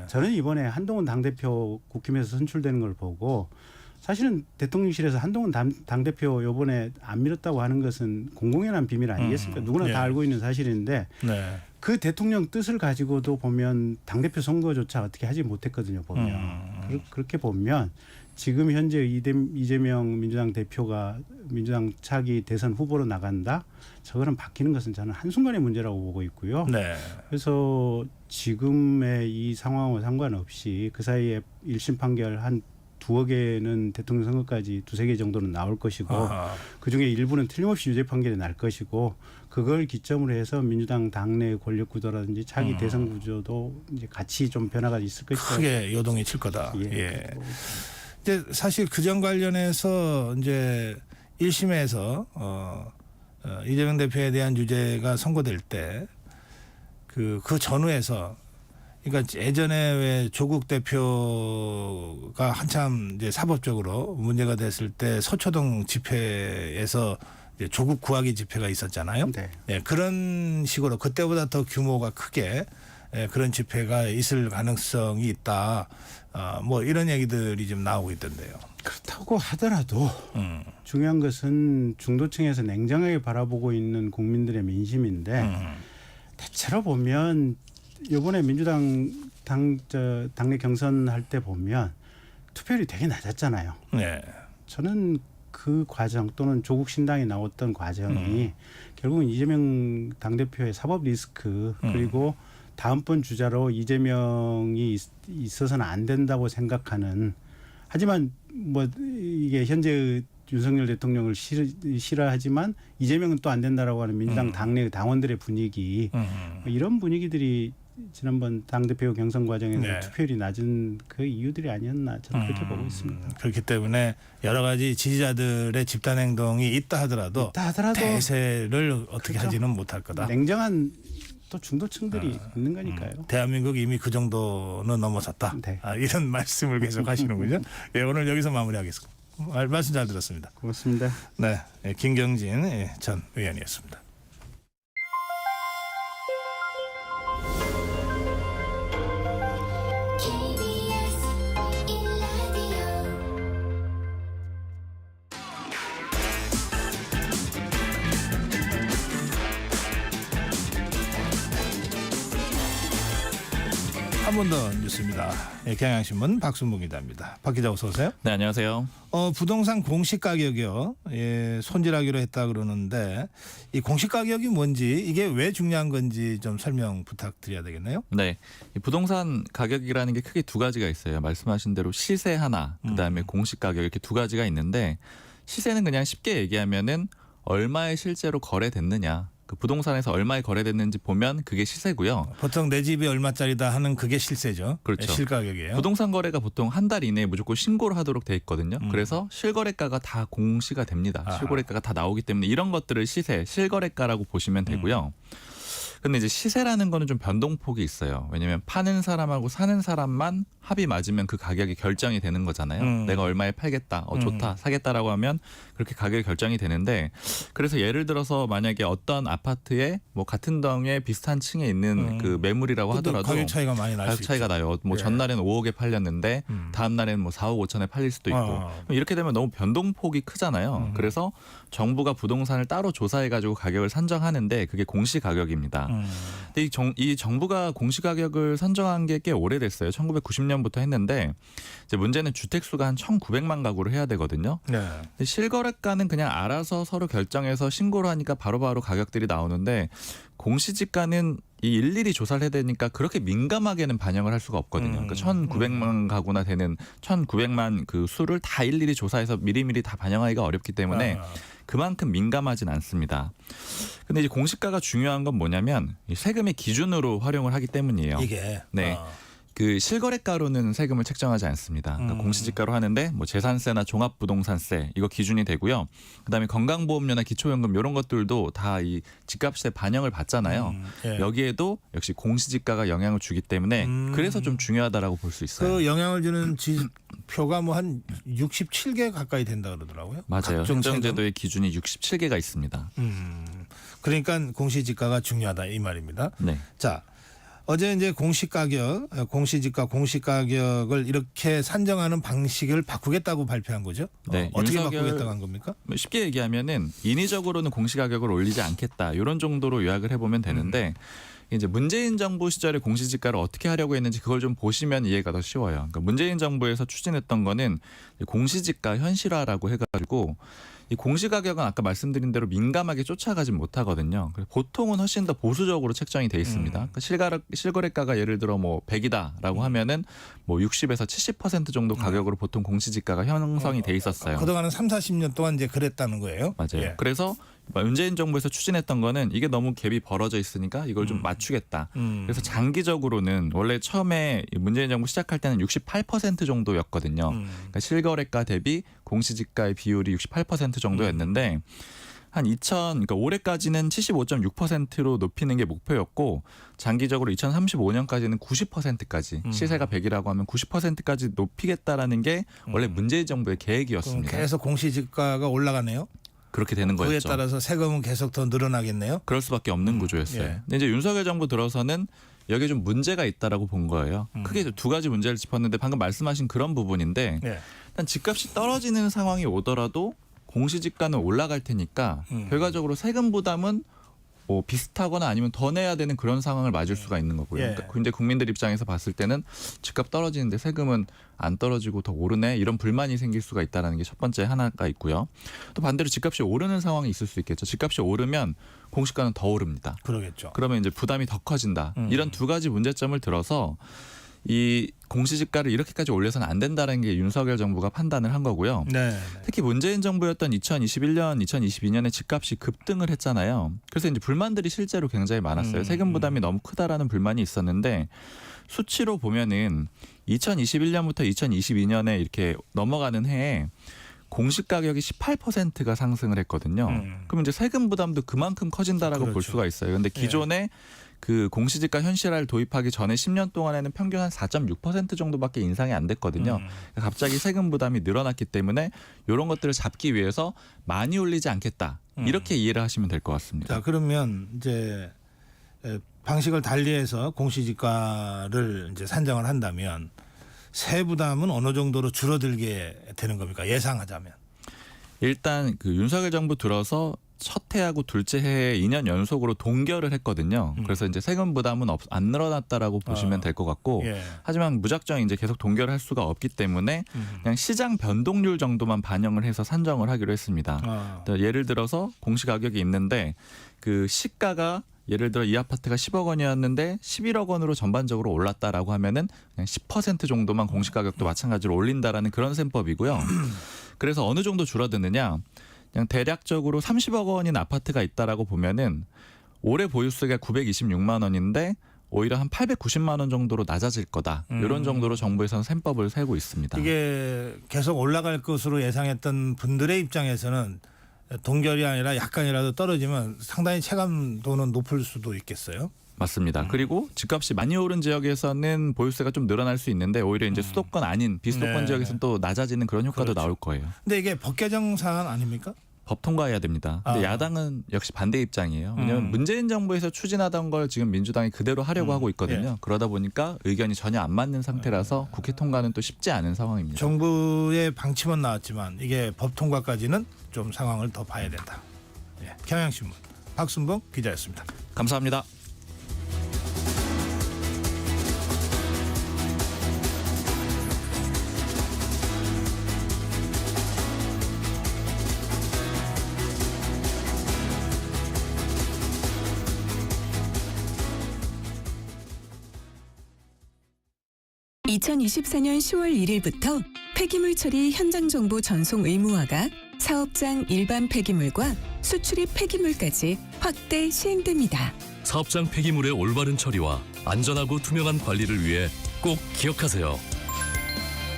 저는 이번에 한동훈 당대표 국힘에서 선출되는 걸 보고 사실은 대통령실에서 한동훈 당대표 이번에 안 밀었다고 하는 것은 공공연한 비밀 아니겠습니까? 누구나 다 알고 있는 사실인데 그 대통령 뜻을 가지고도 보면 당대표 선거조차 어떻게 하지 못했거든요. 보면. 그렇게 보면 지금 현재 이재명 민주당 대표가 민주당 차기 대선 후보로 나간다? 저거는 바뀌는 것은 저는 한순간의 문제라고 보고 있고요. 그래서 지금의 이 상황과 상관없이 그 사이에 1심 판결 한 두어 개는 대통령 선거까지 두세 개 정도는 나올 것이고
아하.
그중에 일부는 틀림없이 유죄 판결이 날 것이고 그걸 기점으로 해서 민주당 당내 권력 구도라든지 차기 대선 구조도 이제 같이 좀 변화가 있을 것이다.
크게 요동이 칠 거다.
예.
예. 이제 사실 그 점 관련해서 이제 1심에서 이재명 대표에 대한 유죄가 선고될 때 그 전후에서 그러니까 예전에 왜 조국 대표가 한참 이제 사법적으로 문제가 됐을 때 서초동 집회에서 이제 조국 구하기 집회가 있었잖아요.
네.
예, 그런 식으로 그때보다 더 규모가 크게 그런 집회가 있을 가능성이 있다. 뭐 이런 얘기들이 좀 나오고 있던데요.
그렇다고 하더라도 중요한 것은 중도층에서 냉정하게 바라보고 있는 국민들의 민심인데 대체로 보면 이번에 민주당 당내 경선할 때 보면 투표율이 되게 낮았잖아요.
네.
저는 그 과정 또는 조국 신당이 나왔던 과정이 결국은 이재명 당대표의 사법 리스크 그리고 다음번 주자로 이재명이 있어서는 안 된다고 생각하는 하지만 뭐 이게 현재 윤석열 대통령을 싫어하지만 이재명은 또 안 된다라고 하는 민주당 당내 당원들의 분위기 이런 분위기들이 지난번 당대표 경선 과정에서
네.
투표율이 낮은 그 이유들이 아니었나 저는 그렇게 보고 있습니다.
그렇기 때문에 여러 가지 지지자들의 집단 행동이 있다 하더라도 대세를 어떻게
그렇죠.
하지는 못할 거다.
냉정한 또 중도층들이 있는 거니까요.
대한민국이 이미 그 정도는 넘어섰다.
네.
이런 말씀을 계속 하시는군요. 예, 오늘 여기서 마무리하겠습니다. 말씀 잘 들었습니다.
고맙습니다.
네, 김경진 전 의원이었습니다. 한 번 더 뉴스입니다. 경향신문 박순봉 기자입니다. 박 기자 어서 오세요.
네, 안녕하세요.
부동산 공시 가격이요. 손질하기로 했다 그러는데 이 공시 가격이 뭔지 이게 왜 중요한 건지 좀 설명 부탁드려야 되겠네요.
네, 이 부동산 가격이라는 게 크게 두 가지가 있어요. 말씀하신 대로 시세 하나, 그다음에 공시 가격 이렇게 두 가지가 있는데 시세는 그냥 쉽게 얘기하면은 얼마에 실제로 거래됐느냐. 그 부동산에서 얼마에 거래됐는지 보면 그게 시세고요.
보통 내 집이 얼마짜리다 하는 그게 실세죠.
그렇죠.
실가격이에요.
부동산 거래가 보통 한 달 이내에 무조건 신고를 하도록 돼 있거든요. 그래서 실거래가가 다 공시가 됩니다.
아하.
실거래가가 다 나오기 때문에 이런 것들을 시세, 실거래가라고 보시면 되고요. 근데 이제 시세라는 거는 좀 변동폭이 있어요. 왜냐하면 파는 사람하고 사는 사람만 합이 맞으면 그 가격이 결정이 되는 거잖아요. 내가 얼마에 팔겠다, 좋다, 사겠다라고 하면 그렇게 가격이 결정이 되는데 그래서 예를 들어서 만약에 어떤 아파트에 뭐 같은 동에 비슷한 층에 있는 그 매물이라고 하더라도
가격 차이가 많이 날 수
가격 차이가
있죠.
나요. 뭐
예.
전날에는 5억에 팔렸는데 다음 날에는 뭐 4억 5천에 팔릴 수도 있고 이렇게 되면 너무 변동폭이 크잖아요. 그래서 정부가 부동산을 따로 조사해가지고 가격을 산정하는데 그게 공시 가격입니다. 근데 이 정부가 공시 가격을 산정한 게 꽤 오래됐어요. 1990년부터 했는데 이제 문제는 주택 수가 한 1,900만 가구를 해야 되거든요.
네.
근데 실거래가는 그냥 알아서 서로 결정해서 신고를 하니까 바로바로 가격들이 나오는데 공시지가는 이 일일이 조사를 해야 되니까 그렇게 민감하게는 반영을 할 수가 없거든요. 그러니까 1,900만 가구나 되는 1,900만 그 수를 다 일일이 조사해서 미리미리 다 반영하기가 어렵기 때문에 그만큼 민감하진 않습니다. 근데 이제 공시가가 중요한 건 뭐냐면 이 세금의 기준으로 활용을 하기 때문이에요.
이게
네. 그 실거래가로는 세금을 책정하지 않습니다. 그러니까 공시지가로 하는데 뭐 재산세나 종합부동산세 이거 기준이 되고요. 그다음에 건강보험료나 기초연금 이런 것들도 다 이 집값에 반영을 받잖아요.
예.
여기에도 역시 공시지가가 영향을 주기 때문에 그래서 좀 중요하다라고 볼 수 있어요.
그 영향을 주는 지표가 뭐 한 67개 가까이 된다 그러더라고요.
맞아요.
각종
행정제도의 기준이 67개가 있습니다.
그러니까 공시지가가 중요하다 이 말입니다.
네.
자, 어제 이제 공시지가 공시가격을 이렇게 산정하는 방식을 바꾸겠다고 발표한 거죠.
네,
어떻게
윤석열-
바꾸겠다고 한 겁니까?
쉽게 얘기하면은 인위적으로는 공시가격을 올리지 않겠다 이런 정도로 요약을 해보면 되는데 이제 문재인 정부 시절에 공시지가를 어떻게 하려고 했는지 그걸 좀 보시면 이해가 더 쉬워요. 그러니까 문재인 정부에서 추진했던 거는 공시지가 현실화라고 해가지고 이 공시가격은 아까 말씀드린 대로 민감하게 쫓아가지 못하거든요. 그래서 보통은 훨씬 더 보수적으로 책정이 돼 있습니다. 그러니까 실거래가가 예를 들어 뭐 100이다라고 하면은 뭐 60에서 70% 정도 가격으로 보통 공시지가가 형성이 돼 있었어요.
그동안은 3, 40년 동안 이제 그랬다는 거예요.
맞아요.
예.
그래서 문재인 정부에서 추진했던 거는 이게 너무 갭이 벌어져 있으니까 이걸 좀 맞추겠다. 그래서 장기적으로는 원래 처음에 문재인 정부 시작할 때는 68% 정도였거든요. 그러니까 실거래가 대비 공시지가의 비율이 68% 정도였는데 그러니까 올해까지는 75.6%로 높이는 게 목표였고 장기적으로 2035년까지는 90%까지 시세가 100이라고 하면 90%까지 높이겠다라는 게 원래 문재인 정부의 계획이었습니다.
계속 공시지가가 올라가네요.
그렇게 되는
그에
거였죠.
따라서 세금은 계속 더 늘어나겠네요.
그럴 수밖에 없는 구조였어요.
예.
근데 이제 윤석열 정부 들어서는 여기에 좀 문제가 있다라고 본 거예요. 크게 두 가지 문제를 짚었는데 방금 말씀하신 그런 부분인데
예.
일단 집값이 떨어지는 상황이 오더라도 공시지가는 올라갈 테니까 결과적으로 세금 부담은 뭐 비슷하거나 아니면 더 내야 되는 그런 상황을 맞을 수가 있는 거고요.
예.
그러니까 근데 국민들 입장에서 봤을 때는 집값 떨어지는데 세금은 안 떨어지고 더 오르네 이런 불만이 생길 수가 있다는 게 첫 번째 하나가 있고요. 또 반대로 집값이 오르는 상황이 있을 수 있겠죠. 집값이 오르면 공시가는 더 오릅니다.
그러겠죠.
그러면 이제 부담이 더 커진다. 이런 두 가지 문제점을 들어서 이 공시지가를 이렇게까지 올려서는 안 된다는 게 윤석열 정부가 판단을 한 거고요.
네.
특히 문재인 정부였던 2021년, 2022년에 집값이 급등을 했잖아요. 그래서 이제 불만들이 실제로 굉장히 많았어요. 세금 부담이 너무 크다라는 불만이 있었는데 수치로 보면은 2021년부터 2022년에 이렇게 넘어가는 해에 공시가격이 18%가 상승을 했거든요. 그럼 이제 세금 부담도 그만큼 커진다라고 볼 수가 있어요. 그런데 기존에 그 공시지가 현실화를 도입하기 전에 10년 동안에는 평균 한 4.6% 정도밖에 인상이 안 됐거든요. 갑자기 세금 부담이 늘어났기 때문에 이런 것들을 잡기 위해서 많이 올리지 않겠다. 이렇게 이해를 하시면 될 것 같습니다.
자, 그러면 이제 방식을 달리해서 공시지가를 이제 산정을 한다면 세 부담은 어느 정도로 줄어들게 되는 겁니까? 예상하자면.
일단 그 윤석열 정부 들어서 첫 해하고 둘째 해에 2년 연속으로 동결을 했거든요. 그래서 이제 세금 부담은 안 늘어났다라고 보시면 될 것 같고,
예.
하지만 무작정 이제 계속 동결할 수가 없기 때문에 그냥 시장 변동률 정도만 반영을 해서 산정을 하기로 했습니다. 예를 들어서 공시가격이 있는데 그 시가가 예를 들어 이 아파트가 10억 원이었는데 11억 원으로 전반적으로 올랐다라고 하면은 그냥 10% 정도만 공시가격도 마찬가지로 올린다라는 그런 셈법이고요. 그래서 어느 정도 줄어드느냐? 그냥 대략적으로 30억 원인 아파트가 있다라고 보면은 올해 보유세가 926만 원인데 오히려 한 890만 원 정도로 낮아질 거다. 이런 정도로 정부에서는 셈법을 세고 있습니다.
이게 계속 올라갈 것으로 예상했던 분들의 입장에서는 동결이 아니라 약간이라도 떨어지면 상당히 체감도는 높을 수도 있겠어요.
맞습니다. 그리고 집값이 많이 오른 지역에서는 보유세가 좀 늘어날 수 있는데 오히려 이제 수도권 아닌 비수도권
네.
지역에서는 또 낮아지는 그런 효과도
그렇죠.
나올 거예요.
근데 이게 법 개정 사안 아닙니까?
법 통과해야 됩니다. 근데
아.
야당은 역시 반대 입장이에요. 왜냐하면 문재인 정부에서 추진하던 걸 지금 민주당이 그대로 하려고 하고 있거든요.
예.
그러다 보니까 의견이 전혀 안 맞는 상태라서 국회 통과는 또 쉽지 않은 상황입니다.
정부의 방침은 나왔지만 이게 법 통과까지는 좀 상황을 더 봐야 된다. 예. 경향신문 박순봉 기자였습니다.
감사합니다.
(2024년 10월 1일부터) 폐기물 처리 현장 정보 전송 의무화가 사업장 일반 폐기물과 수출입 폐기물까지 확대 시행됩니다.
사업장 폐기물의 올바른 처리와 안전하고 투명한 관리를 위해 꼭 기억하세요.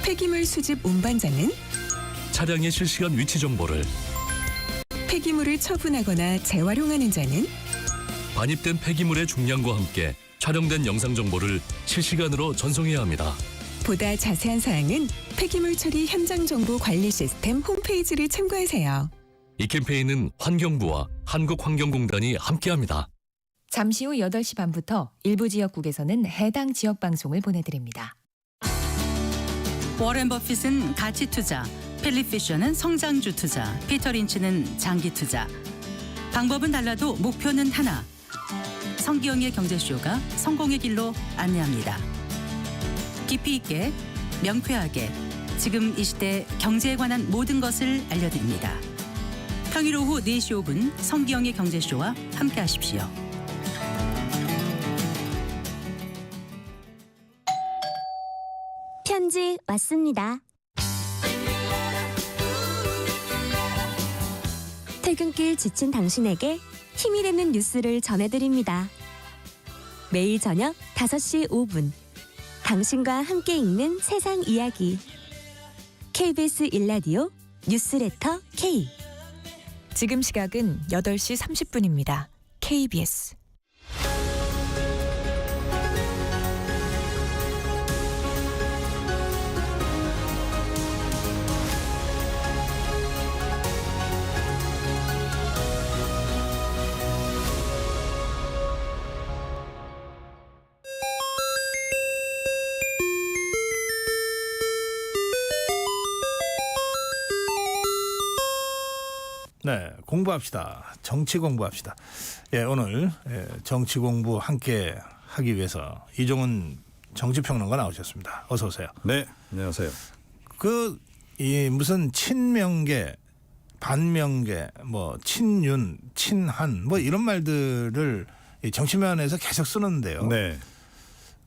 폐기물 수집 운반자는
차량의 실시간 위치 정보를,
폐기물을 처분하거나 재활용하는 자는
반입된 폐기물의 중량과 함께 촬영된 영상 정보를 실시간으로 전송해야 합니다.
보다 자세한 사항은 폐기물 처리 현장 정보 관리 시스템 홈페이지를 참고하세요.
이 캠페인은 환경부와 한국환경공단이 함께합니다.
잠시 후 8시 반부터 일부 지역국에서는 해당 지역 방송을 보내드립니다.
워렌 버핏은 가치 투자, 필립 피셔는 성장주 투자, 피터 린치는 장기 투자. 방법은 달라도 목표는 하나. 성기영의 경제쇼가 성공의 길로 안내합니다. 깊이 있게, 명쾌하게, 지금 이 시대 경제에 관한 모든 것을 알려드립니다. 평일 오후 4시 5분 성기영의 경제쇼와 함께하십시오.
편지 왔습니다. 퇴근길 지친 당신에게 힘이 되는 뉴스를 전해드립니다. 매일 저녁 5시 5분 당신과 함께 읽는 세상 이야기 KBS 1라디오 뉴스레터 K.
지금 시각은 8시 30분입니다. KBS.
네, 공부합시다. 정치 공부합시다. 예, 오늘 정치 공부 함께 하기 위해서 이종훈 정치평론가 나오셨습니다. 어서 오세요.
네, 안녕하세요.
이 무슨 친명계, 반명계, 뭐 친윤, 친한 뭐 이런 말들을 이 정치면에서 계속 쓰는데요.
네.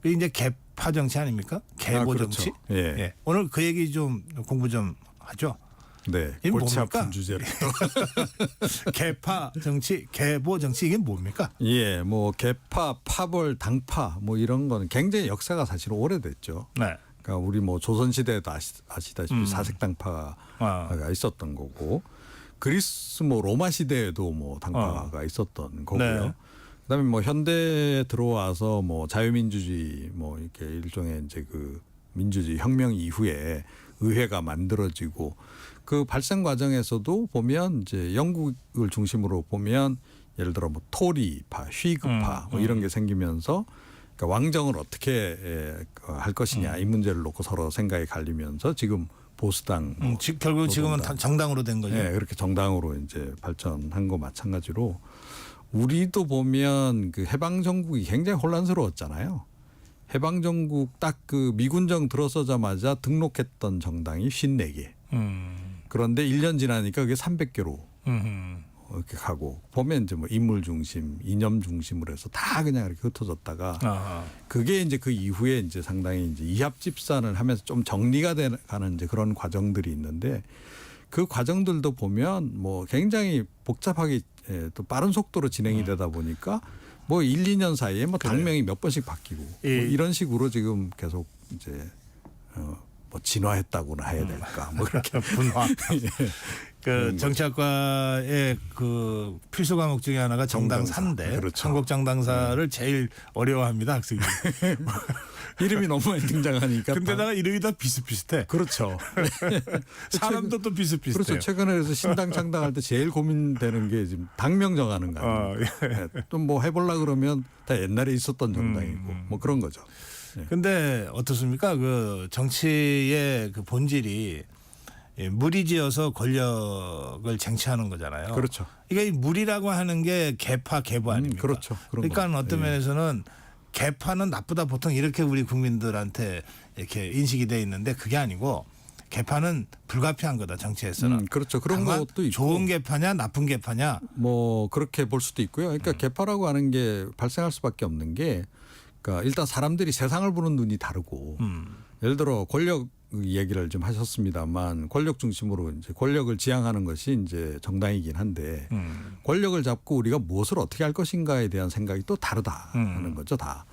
그 이제 개파 정치 아닙니까? 개보
그렇죠.
정치.
예.
오늘 그 얘기 좀 공부 좀 하죠.
네,
이게
골치
뭡니까?
아픈 주제로.
개파 정치, 개보 정치 이게 뭡니까?
예, 뭐 개파, 파벌, 당파 뭐 이런 거는 굉장히 역사가 사실 오래됐죠.
네.
그러니까 우리 뭐 조선 시대에도 아시다시피 사색당파가 있었던 거고, 그리스 뭐 로마 시대에도 뭐 당파가 있었던 거고요.
네.
그다음에 뭐 현대에 들어와서 뭐 자유민주주의 뭐 이렇게 일종의 이제 그 민주주의 혁명 이후에 의회가 만들어지고 그 발생 과정에서도 보면 이제 영국을 중심으로 보면 예를 들어 뭐 토리파, 휘그파 뭐 이런 게 생기면서 그러니까 왕정을 어떻게 할 것이냐 이 문제를 놓고 서로 생각이 갈리면서 지금 보수당
결국 지금은 정당으로 된 거죠.
네, 그렇게 정당으로 이제 발전한 거 마찬가지로 우리도 보면 그 해방 정국이 굉장히 혼란스러웠잖아요. 해방 정국 딱 그 미군정 들어서자마자 등록했던 정당이 54개. 그런데 1년 지나니까 그게 300개로 이렇게 가고 보면 이제 뭐 인물 중심, 이념 중심으로 해서 다 그냥 이렇게 흩어졌다가 그게 이제 그 이후에 이제 상당히 이제 이합 집산을 하면서 좀 정리가 돼가는 이제 그런 과정들이 있는데 그 과정들도 보면 뭐 굉장히 복잡하게 또 빠른 속도로 진행이 되다 보니까 뭐 1, 2년 사이에 뭐 당명이 몇 번씩 바뀌고 뭐 이런 식으로 지금 계속 이제 뭐 진화했다고나 해야 될까 뭐 그렇게
분화. 그 정치학과의 그 필수 과목 중에 하나가 정당사인데
그렇죠.
한국 정당사를 제일 어려워합니다 학생이.
이름이 너무 많이 등장하니까.
근데다가 이름이 다 비슷비슷해.
그렇죠.
사람도 또 비슷비슷해요.
그렇죠. 최근에 그래서 신당 창당할 때 제일 고민되는 게 지금 당명 정하는 거 아니에요. 또 뭐 해보려 그러면 다 옛날에 있었던 정당이고 뭐 그런 거죠.
근데 어떻습니까? 그 정치의 그 본질이 무리지어서 권력을 쟁취하는 거잖아요.
그렇죠.
이게 무리라고 하는 게 개파, 개보 아닙니까?
그렇죠.
그러니까 어떤 면에서는 개파는 나쁘다 보통 이렇게 우리 국민들한테 이렇게 인식이 돼 있는데 그게 아니고 개파는 불가피한 거다 정치에서는.
그렇죠. 그런 것도 있고.
좋은 개파냐 나쁜 개파냐.
뭐 그렇게 볼 수도 있고요. 그러니까 개파라고 하는 게 발생할 수밖에 없는 게 그러니까 일단 사람들이 세상을 보는 눈이 다르고 예를 들어 권력 얘기를 좀 하셨습니다만 권력 중심으로 이제 권력을 지향하는 것이 이제 정당이긴 한데 권력을 잡고 우리가 무엇을 어떻게 할 것인가에 대한 생각이 또 다르다는 거죠, 다.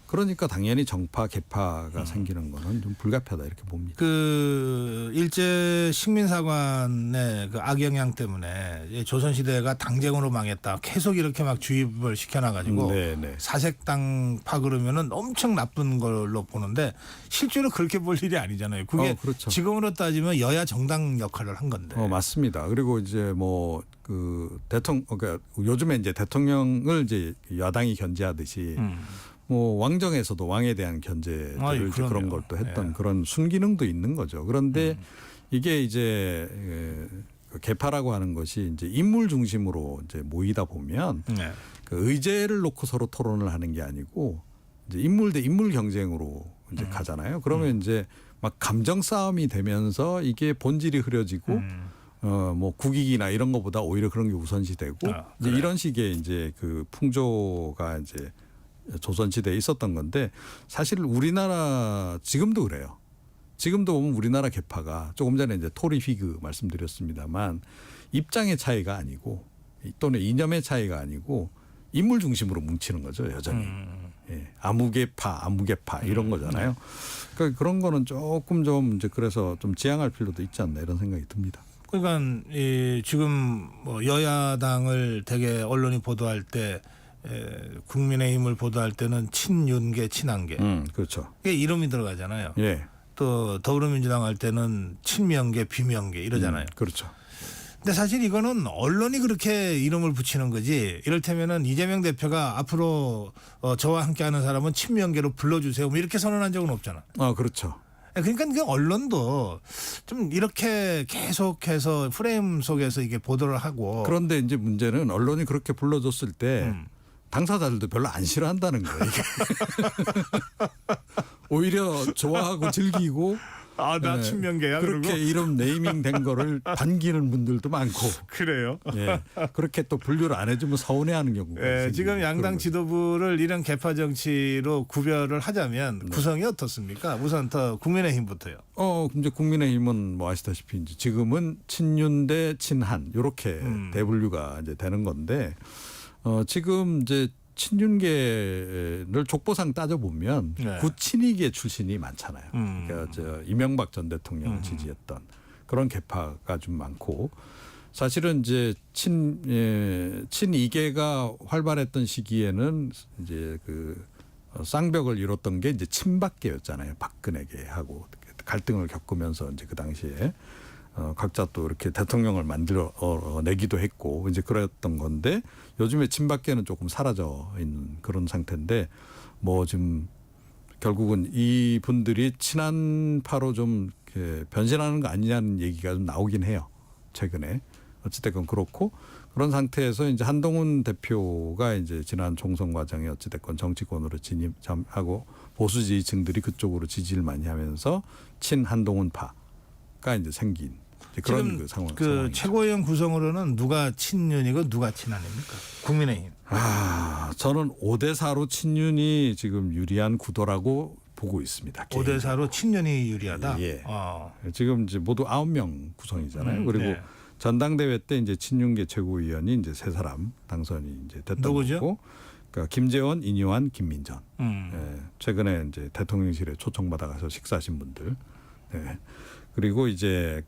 그러니까 당연히 정파, 개파가 생기는 거는 좀 불가피하다 이렇게 봅니다.
그 일제 식민사관의 그 악영향 때문에 조선시대가 당쟁으로 망했다. 계속 이렇게 막 주입을 시켜놔가지고 사색당파 그러면은 엄청 나쁜 걸로 보는데 실제로 그렇게 볼 일이 아니잖아요. 그게
그렇죠.
지금으로 따지면 여야 정당 역할을 한 건데.
맞습니다. 그리고 이제 뭐 그 대통령, 그러니까 요즘에 이제 대통령을 이제 야당이 견제하듯이. 뭐 왕정에서도 왕에 대한 견제들을 그런 걸 또 했던 그런 순기능도 있는 거죠. 그런데 이게 이제 개파라고 하는 것이 이제 인물 중심으로 이제 모이다 보면 그 의제를 놓고 서로 토론을 하는 게 아니고 이제 인물 대 인물 경쟁으로 이제 가잖아요. 그러면 이제 막 감정 싸움이 되면서 이게 본질이 흐려지고 뭐 국익이나 이런 것보다 오히려 그런 게 우선시되고 이제 이런 식의 이제 그 풍조가 이제 조선시대에 있었던 건데 사실 우리나라 지금도 그래요. 지금도 보면 우리나라 계파가 조금 전에 이제 토리 휘그 말씀드렸습니다만 입장의 차이가 아니고 또는 이념의 차이가 아니고 인물 중심으로 뭉치는 거죠 여전히. 예, 아무개파 이런 거잖아요. 그러니까 그런 거는 조금 좀 이제 그래서 좀 지양할 필요도 있지 않나 이런 생각이 듭니다.
그러니까 지금 뭐 여야당을 되게 언론이 보도할 때 국민의힘을 보도할 때는 친윤계, 친한계.
그렇죠.
이게 이름이 들어가잖아요.
예.
또 더불어민주당 할 때는 친명계, 비명계 이러잖아요.
그렇죠.
근데 사실 이거는 언론이 그렇게 이름을 붙이는 거지. 이를테면은 이재명 대표가 앞으로 저와 함께하는 사람은 친명계로 불러주세요. 뭐 이렇게 선언한 적은 없잖아.
그렇죠.
그러니까 그 언론도 좀 이렇게 계속해서 프레임 속에서 이게 보도를 하고.
그런데 이제 문제는 언론이 그렇게 불러줬을 때 당사자들도 별로 안 싫어한다는 거예요. 이게. 오히려 좋아하고 즐기고.
나 친명계야.
그렇게
그러고?
이름 네이밍 된 거를 반기는 분들도 많고.
그래요?
예. 그렇게 또 분류를 안 해주면 서운해하는 경우가.
예, 지금 양당 지도부를 이런 개파 정치로 구별을 하자면 구성이 어떻습니까? 우선 더 국민의힘부터요.
이제 국민의힘은 뭐 아시다시피 이제 지금은 친윤 대 친한 이렇게 대분류가 이제 되는 건데 지금 이제 친윤계를 족보상 따져보면 구친이계 출신이 많잖아요. 그러니까 이명박 전 대통령을 지지했던 그런 계파가 좀 많고 사실은 이제 친이계가 활발했던 시기에는 이제 그 쌍벽을 이뤘던 게 이제 친박계였잖아요. 박근혜계하고 갈등을 겪으면서 이제 그 당시에 각자 또 이렇게 대통령을 만들어 내기도 했고 이제 그랬던 건데 요즘에 친박계는 조금 사라져 있는 그런 상태인데 뭐 지금 결국은 이 분들이 친한파로 좀 이렇게 변신하는 거 아니냐는 얘기가 좀 나오긴 해요. 최근에 어찌됐건 그렇고 그런 상태에서 이제 한동훈 대표가 이제 지난 총선 과정에 어찌됐건 정치권으로 진입하고 보수 지지층들이 그쪽으로 지지를 많이 하면서 친한동훈파가 이제 생긴 그런
지금
그 상황.
그 최고위원 구성으로는 누가 친윤이고 누가 친한입니까? 국민의힘.
저는 5대4로 친윤이 지금 유리한 구도라고 보고 있습니다.
5대4로 친윤이 유리하다.
예. 지금 이제 모두 9명 구성이잖아요. 그리고
네.
전당대회 때 이제 친윤계 최고위원이 이제 3사람 당선이 이제 됐던
누구죠?
거고. 그러니까 김재원, 인유한, 김민전. 예. 최근에 이제 대통령실에 초청받아 가서 식사하신 분들. 네. 그리고 이제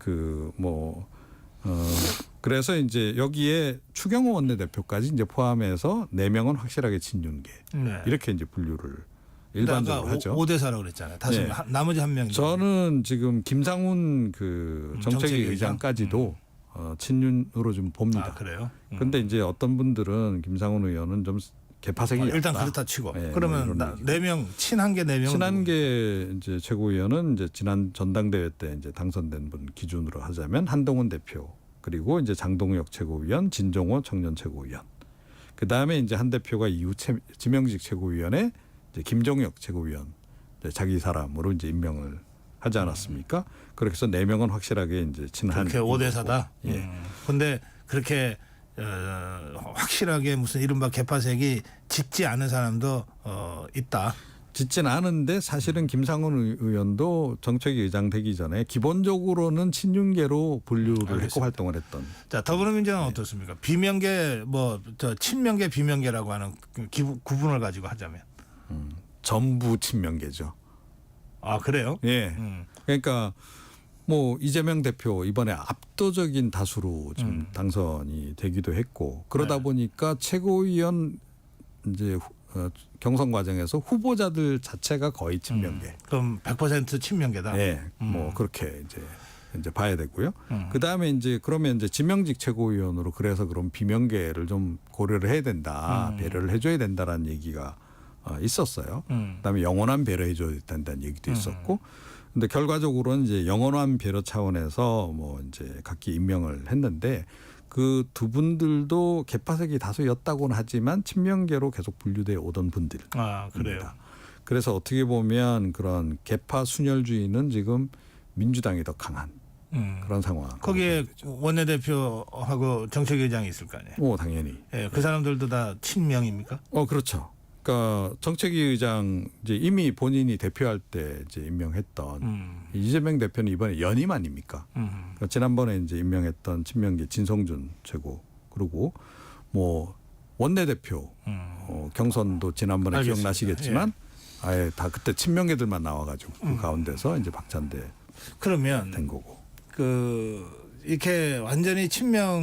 그래서 이제 여기에 추경호 원내대표까지 이제 포함해서 4명은 확실하게 친윤계. 이렇게 이제 분류를 일반적으로 하죠.
5대4라고 그랬잖아요. 나머지 한 명이.
저는 지금 김상훈 그 정책위 의장까지도 친윤으로 좀 봅니다.
그래요?
근데 이제 어떤 분들은 김상훈 의원은 좀 개파색이
일단
없다.
그렇다 치고.
네,
그러면 4명 친한계 4명.
친한계 이제 최고위원은 이제 지난 전당대회 때 이제 당선된 분 기준으로 하자면 한동훈 대표 그리고 이제 장동혁 최고위원, 진종호 청년 최고위원. 그 다음에 이제 한 대표가 이후 지명직 최고위원에 이제 김종혁 최고위원 자기 사람으로 이제 임명을 하지 않았습니까? 그렇게 해서 4명은 확실하게 이제 친한.
그렇게 5대4다.
예.
근데 그렇게 확실하게 무슨 이른바 개파색이 짙지 않은 사람도 있다.
짙진 않은데 사실은 김상훈 의원도 정책위 의장 되기 전에 기본적으로는 친윤계로 분류를 했고 활동을 했던.
자, 더불어민주당은 어떻습니까? 비명계 친명계 비명계라고 하는 구분을 가지고 하자면
전부 친명계죠.
그래요?
예. 그러니까 뭐 이재명 대표 이번에 압도적인 다수로 지금 당선이 되기도 했고 그러다 보니까 최고위원 이제 경선 과정에서 후보자들 자체가 거의 친명계.
그럼 100% 친명계다.
네, 뭐 그렇게 이제 봐야 되고요. 그 다음에 이제 그러면 이제 지명직 최고위원으로 그래서 그럼 비명계를 좀 고려를 해야 된다, 배려를 해줘야 된다라는 얘기가 있었어요. 그다음에 영원한 배려해줘야 된다는 얘기도 있었고. 근데 결과적으로는 이제 영원한 배려 차원에서 뭐 이제 각기 임명을 했는데 그 두 분들도 개파색이 다수였다고는 하지만 친명계로 계속 분류돼 오던 분들.
그래요.
그래서 어떻게 보면 그런 개파 순혈주의는 지금 민주당이 더 강한 그런 상황.
거기에 원내대표하고 정책위원장이 있을 거 아니에요.
당연히.
예, 그 사람들도 다 친명입니까?
그렇죠. 그러니까 정책위 의장 이제 이미 본인이 대표할 때 이제 임명했던 이재명 대표는 이번에 연임 아닙니까? 그러니까 지난번에 이제 임명했던 친명계 진성준 최고 그리고 뭐 원내대표 경선도 지난번에
알겠습니다.
기억나시겠지만 아예 다 그때 친명계들만 나와가지고 그 가운데서 이제 박찬대
그러면
된 거고.
이렇게 완전히 친명으로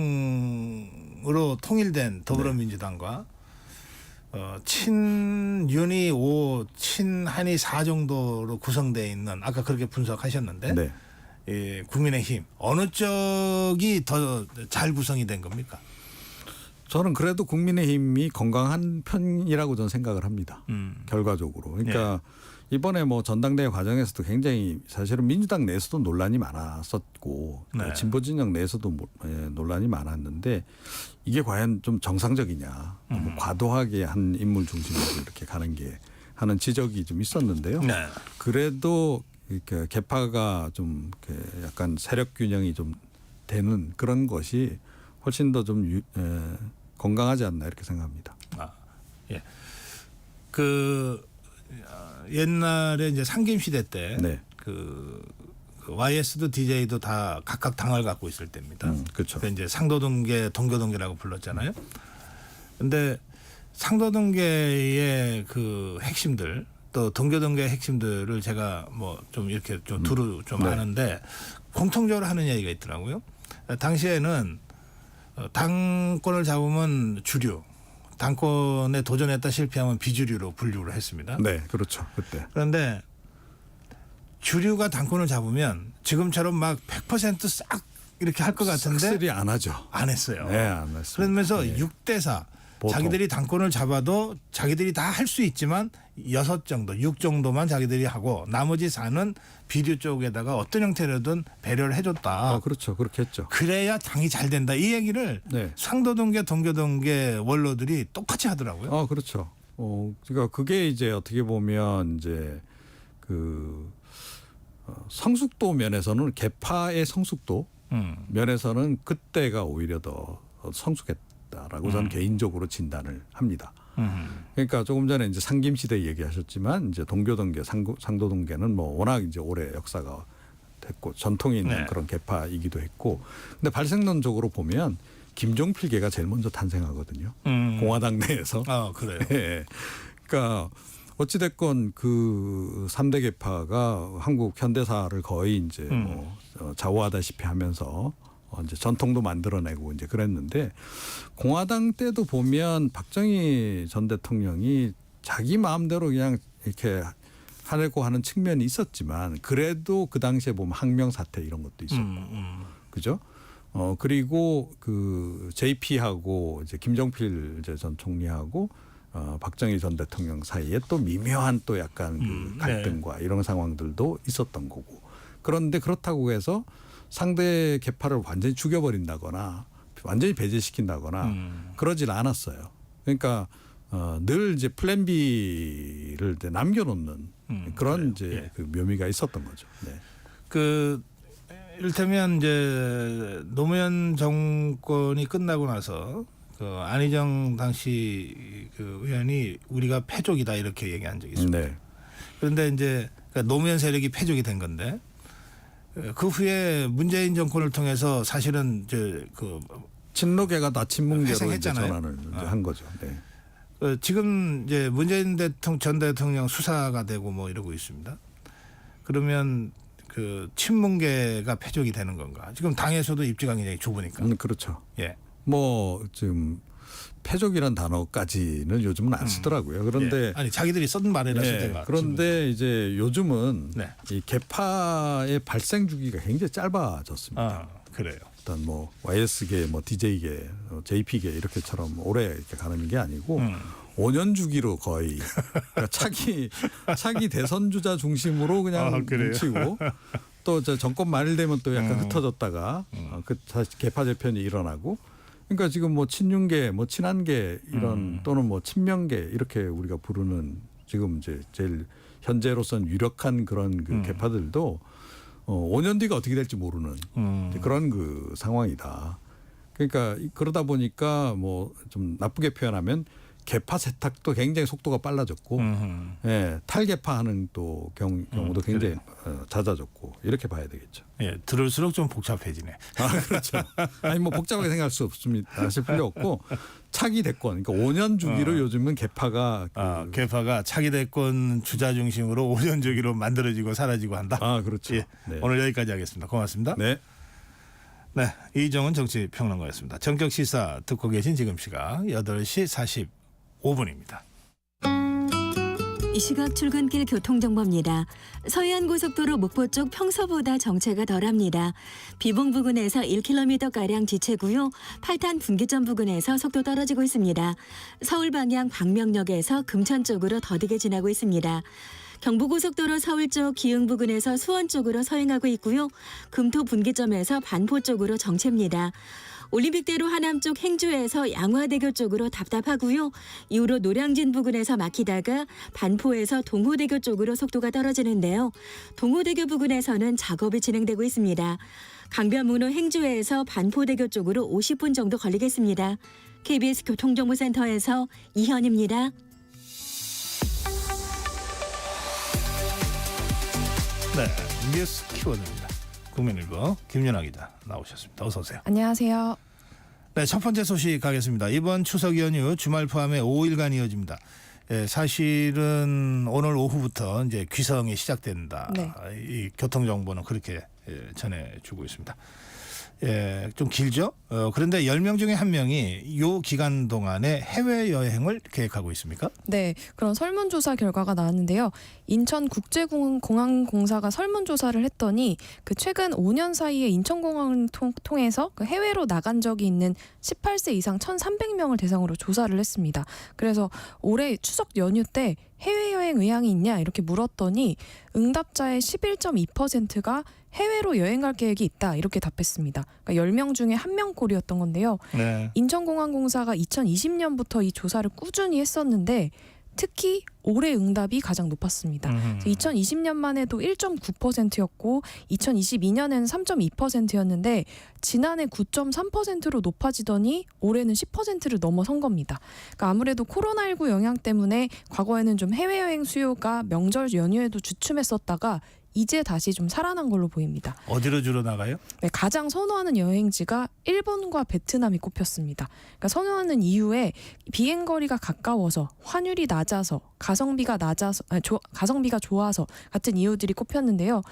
통일된 더불어민주당과 친윤이 5, 친한이 4 정도로 구성되어 있는 아까 그렇게 분석하셨는데 예, 국민의힘 어느 쪽이 더 잘 구성이 된 겁니까?
저는 그래도 국민의힘이 건강한 편이라고 저는 생각을 합니다. 결과적으로. 그러니까 이번에 뭐 전당대회 과정에서도 굉장히 사실은 민주당 내에서도 논란이 많았었고 진보 진영 내에서도 논란이 많았는데 이게 과연 좀 정상적이냐. 너무 과도하게 한 인물 중심으로 이렇게 가는 게 하는 지적이 좀 있었는데요. 그래도 이렇게 개파가 좀 이렇게 약간 세력 균형이 좀 되는 그런 것이 훨씬 더 좀 건강하지 않나 이렇게 생각합니다.
예. 옛날에 이제 상김 시대 때 그 YS도 DJ도 다 각각 당을 갖고 있을 때입니다.
그렇죠.
이제 상도동계, 동교동계라고 불렀잖아요. 근데 상도동계의 그 핵심들 또 동교동계 핵심들을 제가 뭐 좀 이렇게 좀 두루 좀 아는데 공통적으로 하는 얘기가 있더라고요. 당시에는 당권을 잡으면 주류, 당권에 도전했다 실패하면 비주류로 분류를 했습니다.
네, 그렇죠. 그때.
그런데 주류가 당권을 잡으면 지금처럼 막 100%싹 이렇게 할 것 같은데
싹쓸이 안 하죠.
안 했어요.
네, 안 했습니다.
그러면서 6대4
보통.
자기들이 당권을 잡아도 자기들이 다 할 수 있지만 6 정도, 6 정도만 자기들이 하고 나머지 4는 비류 쪽에다가 어떤 형태로든 배려를 해줬다.
그렇죠. 그렇게 했죠.
그래야 당이 잘 된다. 이 얘기를 상도동계, 동교동계 원로들이 똑같이 하더라고요.
그렇죠. 그러니까 그게 이제 어떻게 보면 이제 성숙도 면에서는 개파의 성숙도 면에서는 그때가 오히려 더 성숙했다라고 저는 개인적으로 진단을 합니다. 그러니까 조금 전에 이제 상김 시대 얘기하셨지만 이제 동교동계, 상도동계는 뭐 워낙 이제 오래 역사가 됐고 전통이 있는 그런 개파이기도 했고, 근데 발생론적으로 보면 김종필계가 제일 먼저 탄생하거든요. 공화당 내에서.
그래요.
네. 그러니까 어찌됐건 그 3대 개파가 한국 현대사를 거의 이제 뭐 좌우하다시피 하면서 이제 전통도 만들어내고 이제 그랬는데, 공화당 때도 보면 박정희 전 대통령이 자기 마음대로 그냥 이렇게 하려고 하는 측면이 있었지만 그래도 그 당시에 보면 항명 사태 이런 것도 있었고, 그죠? 그리고 그 JP하고 이제 김정필 이제 전 총리하고 박정희 전 대통령 사이에 또 미묘한 또 약간 그 갈등과 이런 상황들도 있었던 거고. 그런데 그렇다고 해서 상대 개파를 완전히 죽여버린다거나 완전히 배제시킨다거나 그러질 않았어요. 그러니까 늘 이제 플랜 B를 이제 남겨놓는 그런 이제 그 묘미가 있었던 거죠. 네.
이를테면 이제 노무현 정권이 끝나고 나서 그 안희정 당시 그 의원이 우리가 패족이다 이렇게 얘기한 적이 있습니다.
네.
그런데 이제 노무현 세력이 패족이 된 건데, 그 후에 문재인 정권을 통해서 사실은 이제 그
친노계가 다 친문계로 이제
회생했잖아요.
전환을 이제 한 거죠. 네.
지금 이제 문재인 전 대통령 수사가 되고 뭐 이러고 있습니다. 그러면 그 친문계가 패족이 되는 건가? 지금 당에서도 입지가 굉장히 좁으니까.
그렇죠.
예.
뭐 지금 패족이란 단어까지는 요즘은 안 쓰더라고요. 그런데
아니 자기들이 쓴 말이라서 제가.
그런데 이제 요즘은 이 개파의 발생 주기가 굉장히 짧아졌습니다.
그래요.
일단 뭐 YS계, 뭐 DJ계, JP계 이렇게처럼 오래 이렇게 가는 게 아니고 5년 주기로 거의 그러니까 차기 대선 주자 중심으로 그냥 뭉치고 또 정권 말일되면 또 약간 흩어졌다가 그 다시 개파 재편이 일어나고. 그러니까 지금 뭐 친윤계, 뭐 친한계 이런 또는 뭐 친명계 이렇게 우리가 부르는 지금 이제 제일 현재로서는 유력한 그런 그 개파들도 5년 뒤가 어떻게 될지 모르는 그런 그 상황이다. 그러니까 그러다 보니까 뭐 좀 나쁘게 표현하면 개파 세탁도 굉장히 속도가 빨라졌고, 예, 탈개파하는 또 경우도 굉장히 잦아졌고 이렇게 봐야 되겠죠.
예, 들을수록 좀 복잡해지네.
아, 그렇죠. 아니 뭐 복잡하게 생각할 수 없습니다. 하실 필요 없고 차기 대권, 그러니까 5년 주기로 요즘은 개파가
개파가 차기 대권 주자 중심으로 5년 주기로 만들어지고 사라지고 한다.
아, 그렇죠.
예,
네.
오늘 여기까지 하겠습니다. 고맙습니다.
네.
네, 이정은 정치평론가였습니다. 전격 시사 듣고 계신 지금 시각 8시 45분입니다.
이 시각 출근길 교통정보입니다. 서해안고속도로 목포 쪽 평소보다 정체가 덜합니다. 비봉 부근에서 1km가량 지체고요. 8탄 분기점 부근에서 속도 떨어지고 있습니다. 서울 방향 광명역에서 금천 쪽으로 더디게 지나고 있습니다. 경부고속도로 서울 쪽 기흥 부근에서 수원 쪽으로 서행하고 있고요. 금토 분기점에서 반포 쪽으로 정체입니다. 올림픽대로 하남 쪽 행주에서 양화대교 쪽으로 답답하고요. 이후로 노량진 부근에서 막히다가 반포에서 동호대교 쪽으로 속도가 떨어지는데요. 동호대교 부근에서는 작업이 진행되고 있습니다. 강변북로 행주에서 반포대교 쪽으로 50분 정도 걸리겠습니다. KBS 교통정보센터에서 이현입니다.
네, 뉴스 키워드입니다. 국민일보 김연아 기자 나오셨습니다. 어서 오세요.
안녕하세요.
네, 첫 번째 소식 가겠습니다. 이번 추석 연휴 주말 포함해 5일간 이어집니다. 예, 사실은 오늘 오후부터 이제 귀성이 시작된다.
네.
이 교통 정보는 그렇게 전해주고 있습니다. 예, 좀 길죠? 그런데 10명 중에 1명이 이 기간 동안에 해외여행을 계획하고 있습니까?
네, 그런 설문조사 결과가 나왔는데요. 인천국제공항공사가 설문조사를 했더니 그 최근 5년 사이에 인천공항을 통해서 그 해외로 나간 적이 있는 18세 이상 1,300명을 대상으로 조사를 했습니다. 그래서 올해 추석 연휴 때 해외여행 의향이 있냐 이렇게 물었더니 응답자의 11.2%가 해외로 여행 갈 계획이 있다 이렇게 답했습니다. 그러니까 10명 중에 1명 꼴이었던 건데요.
네.
인천공항공사가 2020년부터 이 조사를 꾸준히 했었는데 특히 올해 응답이 가장 높았습니다. 2020년만 해도 1.9%였고 2022년에는 3.2%였는데 지난해 9.3%로 높아지더니 올해는 10%를 넘어선 겁니다. 그러니까 아무래도 코로나19 영향 때문에 과거에는 좀 해외여행 수요가 명절 연휴에도 주춤했었다가 이제 다시 좀 살아난 걸로 보입니다.
어디로 주로 나가요?
네, 가장 선호하는 여행지가 일본과 베트남이 꼽혔습니다. 그러니까 선호하는 이유에 비행거리가 가까워서, 환율이 낮아서, 가성비가 좋아서 같은 이유들이 꼽혔는데요.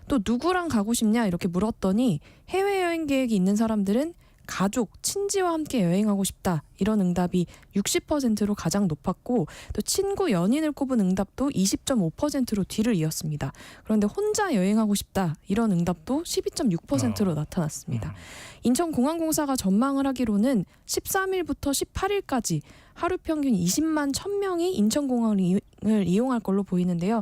또 누구랑 가고 싶냐 이렇게 물었더니 해외여행 계획이 있는 사람들은 가족, 친지와 함께 여행하고 싶다 이런 응답이 60%로 가장 높았고 또 친구, 연인을 꼽은 응답도 20.5%로 뒤를 이었습니다. 그런데 혼자 여행하고 싶다 이런 응답도 12.6%로 나타났습니다. 인천공항공사가 전망을 하기로는 13일부터 18일까지 하루 평균 20만 1,000명이 인천공항을 이용할 걸로 보이는데요.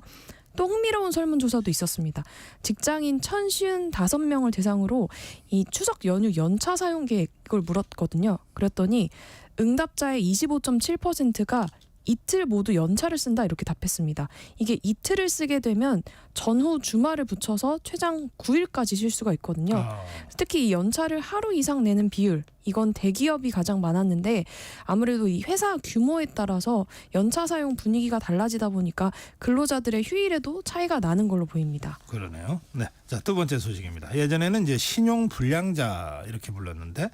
또 흥미로운 설문조사도 있었습니다. 직장인 1,055명을 대상으로 이 추석 연휴 연차 사용 계획을 물었거든요. 그랬더니 응답자의 25.7%가 이틀 모두 연차를 쓴다 이렇게 답했습니다. 이게 이틀을 쓰게 되면 전후 주말을 붙여서 최장 9일까지 쉴 수가 있거든요. 특히 이 연차를 하루 이상 내는 비율 이건 대기업이 가장 많았는데 아무래도 이 회사 규모에 따라서 연차 사용 분위기가 달라지다 보니까 근로자들의 휴일에도 차이가 나는 걸로 보입니다.
그러네요. 네, 자, 두 번째 소식입니다. 예전에는 이제 신용 불량자 이렇게 불렀는데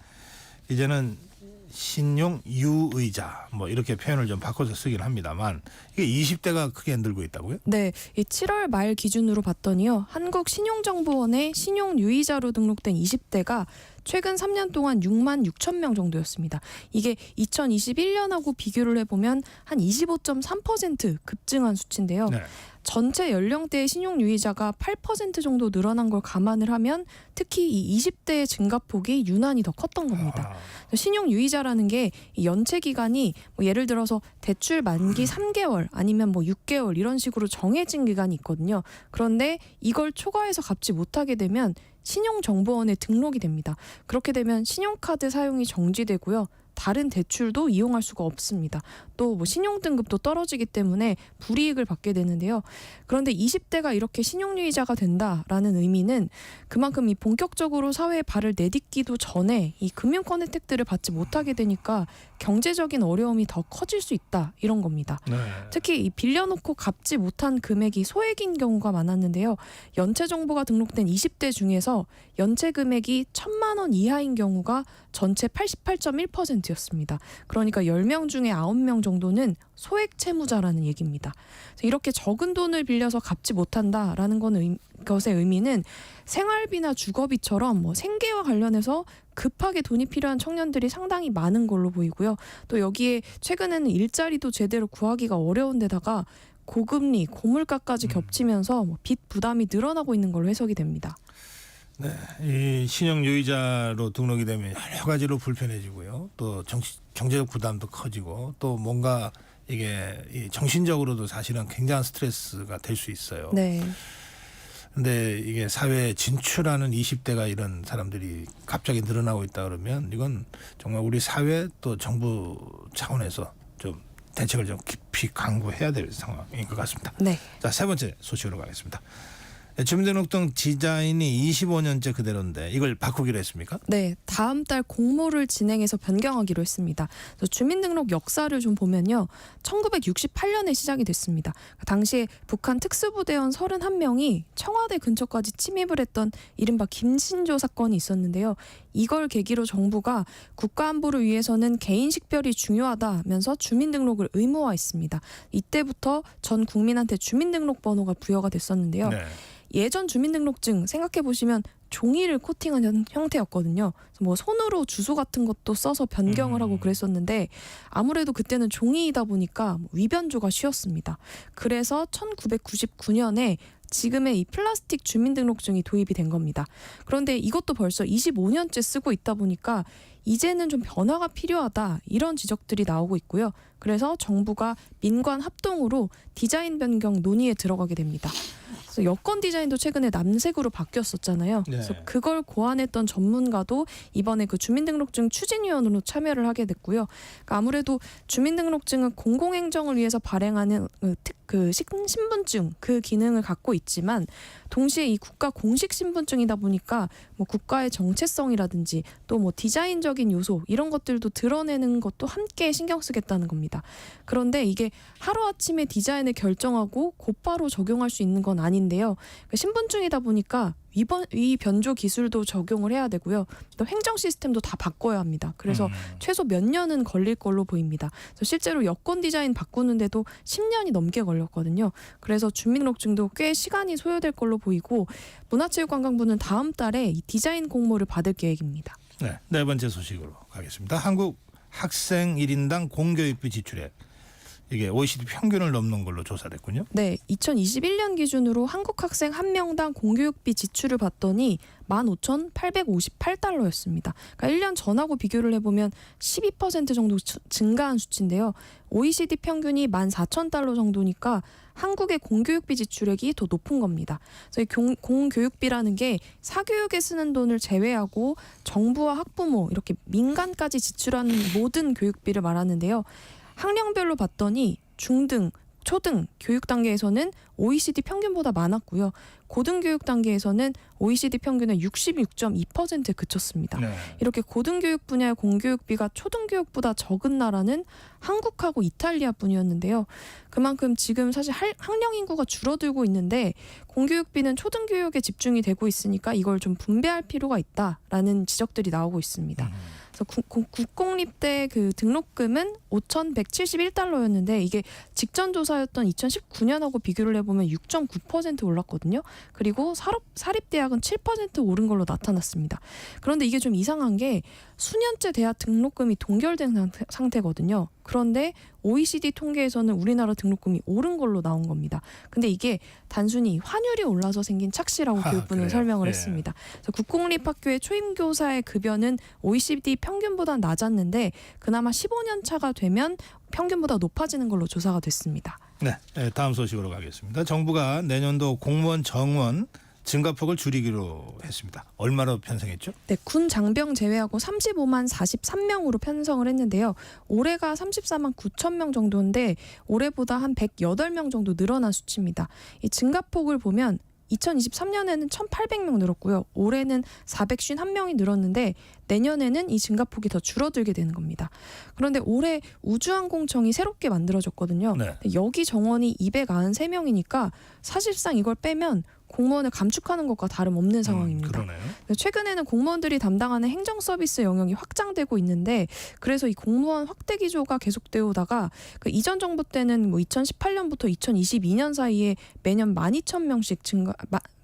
이제는 신용 유의자 뭐 이렇게 표현을 좀 바꿔서 쓰긴 합니다만 이게 20대가 크게 흔들고 있다고요?
네, 이 7월 말 기준으로 봤더니요. 한국신용정보원에 신용 유의자로 등록된 20대가 최근 3년 동안 6만 6천 명 정도였습니다. 이게 2021년하고 비교를 해보면 한 25.3% 급증한 수치인데요. 네. 전체 연령대의 신용 유의자가 8% 정도 늘어난 걸 감안을 하면 특히 이 20대의 증가폭이 유난히 더 컸던 겁니다. 신용 유의자라는 게 연체 기간이 뭐 예를 들어서 대출 만기 3개월 아니면 뭐 6개월 이런 식으로 정해진 기간이 있거든요. 그런데 이걸 초과해서 갚지 못하게 되면 신용정보원에 등록이 됩니다. 그렇게 되면 신용카드 사용이 정지되고요. 다른 대출도 이용할 수가 없습니다. 또 뭐 신용 등급도 떨어지기 때문에 불이익을 받게 되는데요. 그런데 20대가 이렇게 신용유의자가 된다라는 의미는 그만큼 이 본격적으로 사회에 발을 내딛기도 전에 이 금융권 혜택들을 받지 못하게 되니까 경제적인 어려움이 더 커질 수 있다 이런 겁니다.
네.
특히 이 빌려놓고 갚지 못한 금액이 소액인 경우가 많았는데요. 연체 정보가 등록된 20대 중에서 연체 금액이 1,000만 원 이하인 경우가 전체 88.1%였습니다. 그러니까 10명 중에 9명 정도는 소액 채무자라는 얘기입니다. 이렇게 적은 돈을 빌려서 갚지 못한다라는 것의 의미는 생활비나 주거비처럼 뭐 생계와 관련해서 급하게 돈이 필요한 청년들이 상당히 많은 걸로 보이고요. 또 여기에 최근에는 일자리도 제대로 구하기가 어려운 데다가 고금리, 고물가까지 겹치면서 빚 부담이 늘어나고 있는 걸로 해석이 됩니다.
네, 이 신용유의자로 등록이 되면 여러 가지로 불편해지고요. 또 경제적 부담도 커지고 또 뭔가 이게 이 정신적으로도 사실은 굉장한 스트레스가 될 수 있어요.
네.
근데 이게 사회에 진출하는 20대가 이런 사람들이 갑자기 늘어나고 있다 그러면 이건 정말 우리 사회 또 정부 차원에서 좀 대책을 좀 깊이 강구해야 될 상황인 것 같습니다.
네.
자, 세 번째 소식으로 가겠습니다. 주민등록증 디자인이 25년째 그대로인데 이걸 바꾸기로 했습니까?
네, 다음 달 공모를 진행해서 변경하기로 했습니다. 그래서 주민등록 역사를 좀 보면요. 1968년에 시작이 됐습니다. 당시에 북한 특수부대원 31명이 청와대 근처까지 침입을 했던 이른바 김신조 사건이 있었는데요. 이걸 계기로 정부가 국가안보를 위해서는 개인 식별이 중요하다면서 주민등록을 의무화했습니다. 이때부터 전 국민한테 주민등록번호가 부여가 됐었는데요.
네.
예전 주민등록증 생각해 보시면 종이를 코팅한 형태였거든요. 뭐 손으로 주소 같은 것도 써서 변경을 하고 그랬었는데 아무래도 그때는 종이이다 보니까 위변조가 쉬웠습니다. 그래서 1999년에 지금의 이 플라스틱 주민등록증이 도입이 된 겁니다. 그런데 이것도 벌써 25년째 쓰고 있다 보니까 이제는 좀 변화가 필요하다 이런 지적들이 나오고 있고요. 그래서 정부가 민관 합동으로 디자인 변경 논의에 들어가게 됩니다. 그래서 여권 디자인도 최근에 남색으로 바뀌었었잖아요.
네.
그래서 그걸 고안했던 전문가도 이번에 그 주민등록증 추진위원으로 참여를 하게 됐고요. 그러니까 아무래도 주민등록증은 공공행정을 위해서 발행하는 신분증 그 기능을 갖고 있지만 동시에 이 국가 공식 신분증이다 보니까 뭐 국가의 정체성이라든지 또 뭐 디자인적인 요소 이런 것들도 드러내는 것도 함께 신경 쓰겠다는 겁니다. 그런데 이게 하루아침에 디자인을 결정하고 곧바로 적용할 수 있는 건 아닌데요. 신분증이다 보니까 위 변조 기술도 적용을 해야 되고요. 또 행정 시스템도 다 바꿔야 합니다. 그래서 최소 몇 년은 걸릴 걸로 보입니다. 그래서 실제로 여권 디자인 바꾸는데도 10년이 넘게 걸렸거든요. 그래서 주민등록증도 꽤 시간이 소요될 걸로 보이고 문화체육관광부는 다음 달에 이 디자인 공모를 받을 계획입니다.
네, 네 번째 소식으로 가겠습니다. 한국 학생 1인당 공교육비 지출액 이게 OECD 평균을 넘는 걸로 조사됐군요.
네, 2021년 기준으로 한국 학생 한 명당 공교육비 지출을 봤더니 15,858달러였습니다. 그러니까 1년 전하고 비교를 해보면 12% 정도 증가한 수치인데요. OECD 평균이 14,000달러 정도니까 한국의 공교육비 지출액이 더 높은 겁니다. 그래서 이 공교육비라는 게 사교육에 쓰는 돈을 제외하고 정부와 학부모 이렇게 민간까지 지출하는 모든 교육비를 말하는데요. 학령별로 봤더니 중등, 초등 교육 단계에서는 OECD 평균보다 많았고요. 고등교육 단계에서는 OECD 평균의 66.2%에 그쳤습니다.
네.
이렇게 고등교육 분야의 공교육비가 초등교육보다 적은 나라는 한국하고 이탈리아뿐이었는데요. 그만큼 지금 사실 학령 인구가 줄어들고 있는데 공교육비는 초등교육에 집중이 되고 있으니까 이걸 좀 분배할 필요가 있다라는 지적들이 나오고 있습니다. 그래서 국공립대 그 등록금은 5,171달러였는데 이게 직전 조사였던 2019년하고 비교를 해보면 6.9% 올랐거든요. 그리고 사립대학은 7% 오른 걸로 나타났습니다. 그런데 이게 좀 이상한 게 수년째 대학 등록금이 동결된 상태거든요. 그런데 OECD 통계에서는 우리나라 등록금이 오른 걸로 나온 겁니다. 근데 이게 단순히 환율이 올라서 생긴 착시라고 교육부는
그래요?
설명을
예.
했습니다. 그래서 국공립학교의 초임교사의 급여는 OECD 평균보다 낮았는데 그나마 15년 차가 되면 평균보다 높아지는 걸로 조사가 됐습니다.
네, 다음 소식으로 가겠습니다. 정부가 내년도 공무원 정원 증가폭을 줄이기로 했습니다. 얼마로 편성했죠?
네, 군 장병 제외하고 35만 43명으로 편성을 했는데요. 올해가 34만 9천 명 정도인데 올해보다 한 108명 정도 늘어난 수치입니다. 이 증가폭을 보면 2023년에는 1,800명 늘었고요. 올해는 451명이 늘었는데 내년에는 이 증가폭이 더 줄어들게 되는 겁니다. 그런데 올해 우주항공청이 새롭게 만들어졌거든요.
네.
여기 정원이 293명이니까 사실상 이걸 빼면 공무원을 감축하는 것과 다름없는 상황입니다.
그러네요.
최근에는 공무원들이 담당하는 행정 서비스 영역이 확장되고 있는데 그래서 이 공무원 확대 기조가 계속되어 오다가 그 이전 정부 때는 뭐 2018년부터 2022년 사이에 매년 12,000명씩 증가,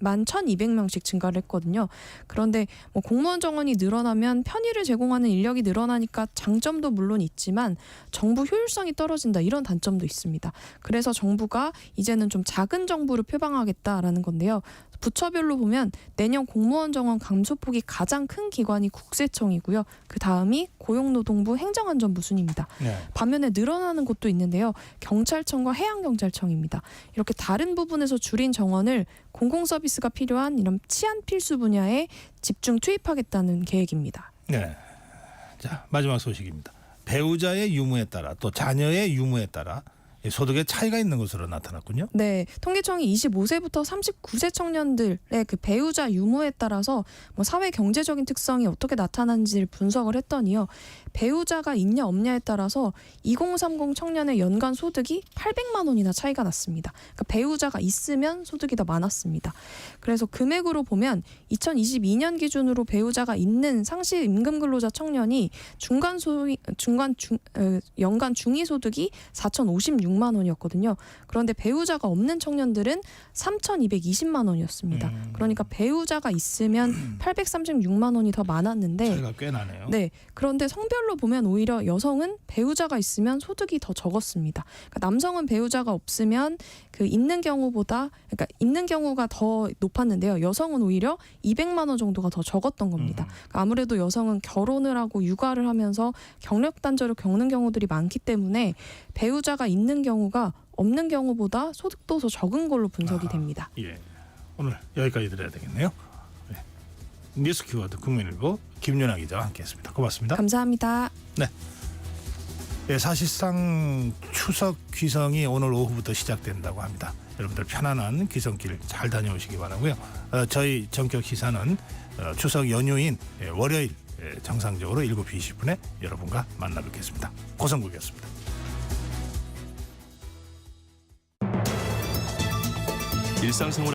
11,200명씩 증가를 했거든요. 그런데 뭐 공무원 정원이 늘어나면 편의를 제공하는 인력이 늘어나니까 장점도 물론 있지만 정부 효율성이 떨어진다 이런 단점도 있습니다. 그래서 정부가 이제는 좀 작은 정부를 표방하겠다라는 건데요. 부처별로 보면 내년 공무원 정원 감소폭이 가장 큰 기관이 국세청이고요. 그 다음이 고용노동부 행정안전부 순입니다.
네.
반면에 늘어나는 곳도 있는데요. 경찰청과 해양경찰청입니다. 이렇게 다른 부분에서 줄인 정원을 공공서비스가 필요한 이런 치안 필수 분야에 집중 투입하겠다는 계획입니다.
네. 자, 마지막 소식입니다. 배우자의 유무에 따라 또 자녀의 유무에 따라 소득의 차이가 있는 것으로 나타났군요.
네, 통계청이 25세부터 39세 청년들의 그 배우자 유무에 따라서 뭐 사회 경제적인 특성이 어떻게 나타나는지를 분석을 했더니요. 배우자가 있냐 없냐에 따라서 2030 청년의 연간 소득이 800만 원이나 차이가 났습니다. 그러니까 배우자가 있으면 소득이 더 많았습니다. 그래서 금액으로 보면 2022년 기준으로 배우자가 있는 상시 임금 근로자 청년이 연간 중위 소득이 4,056만 원이었거든요. 그런데 배우자가 없는 청년들은 3,220만 원이었습니다. 그러니까 배우자가 있으면 836만 원이 더 많았는데
차이가 꽤 나네요.
네. 그런데 성별로 보면 오히려 여성은 배우자가 있으면 소득이 더 적었습니다. 그러니까 남성은 배우자가 없으면 그 있는 경우보다 그러니까 있는 경우가 더 높았는데요. 여성은 오히려 200만 원 정도가 더 적었던 겁니다. 그러니까 아무래도 여성은 결혼을 하고 육아를 하면서 경력 단절을 겪는 경우들이 많기 때문에 배우자가 있는 경우가 없는 경우보다 소득도 더 적은 걸로 분석이 됩니다.
예. 오늘 여기까지 드려야 되겠네요. 네. 뉴스 키워드 국민일보 김윤아 기자와 함께했습니다. 고맙습니다.
감사합니다.
네. 예, 사실상 추석 귀성이 오늘 오후부터 시작된다고 합니다. 여러분들 편안한 귀성길 잘 다녀오시기 바라고요. 저희 전격 시사는 추석 연휴인 월요일 정상적으로 7시 20분에 여러분과 만나 뵙겠습니다. 고성국이었습니다.
일상생활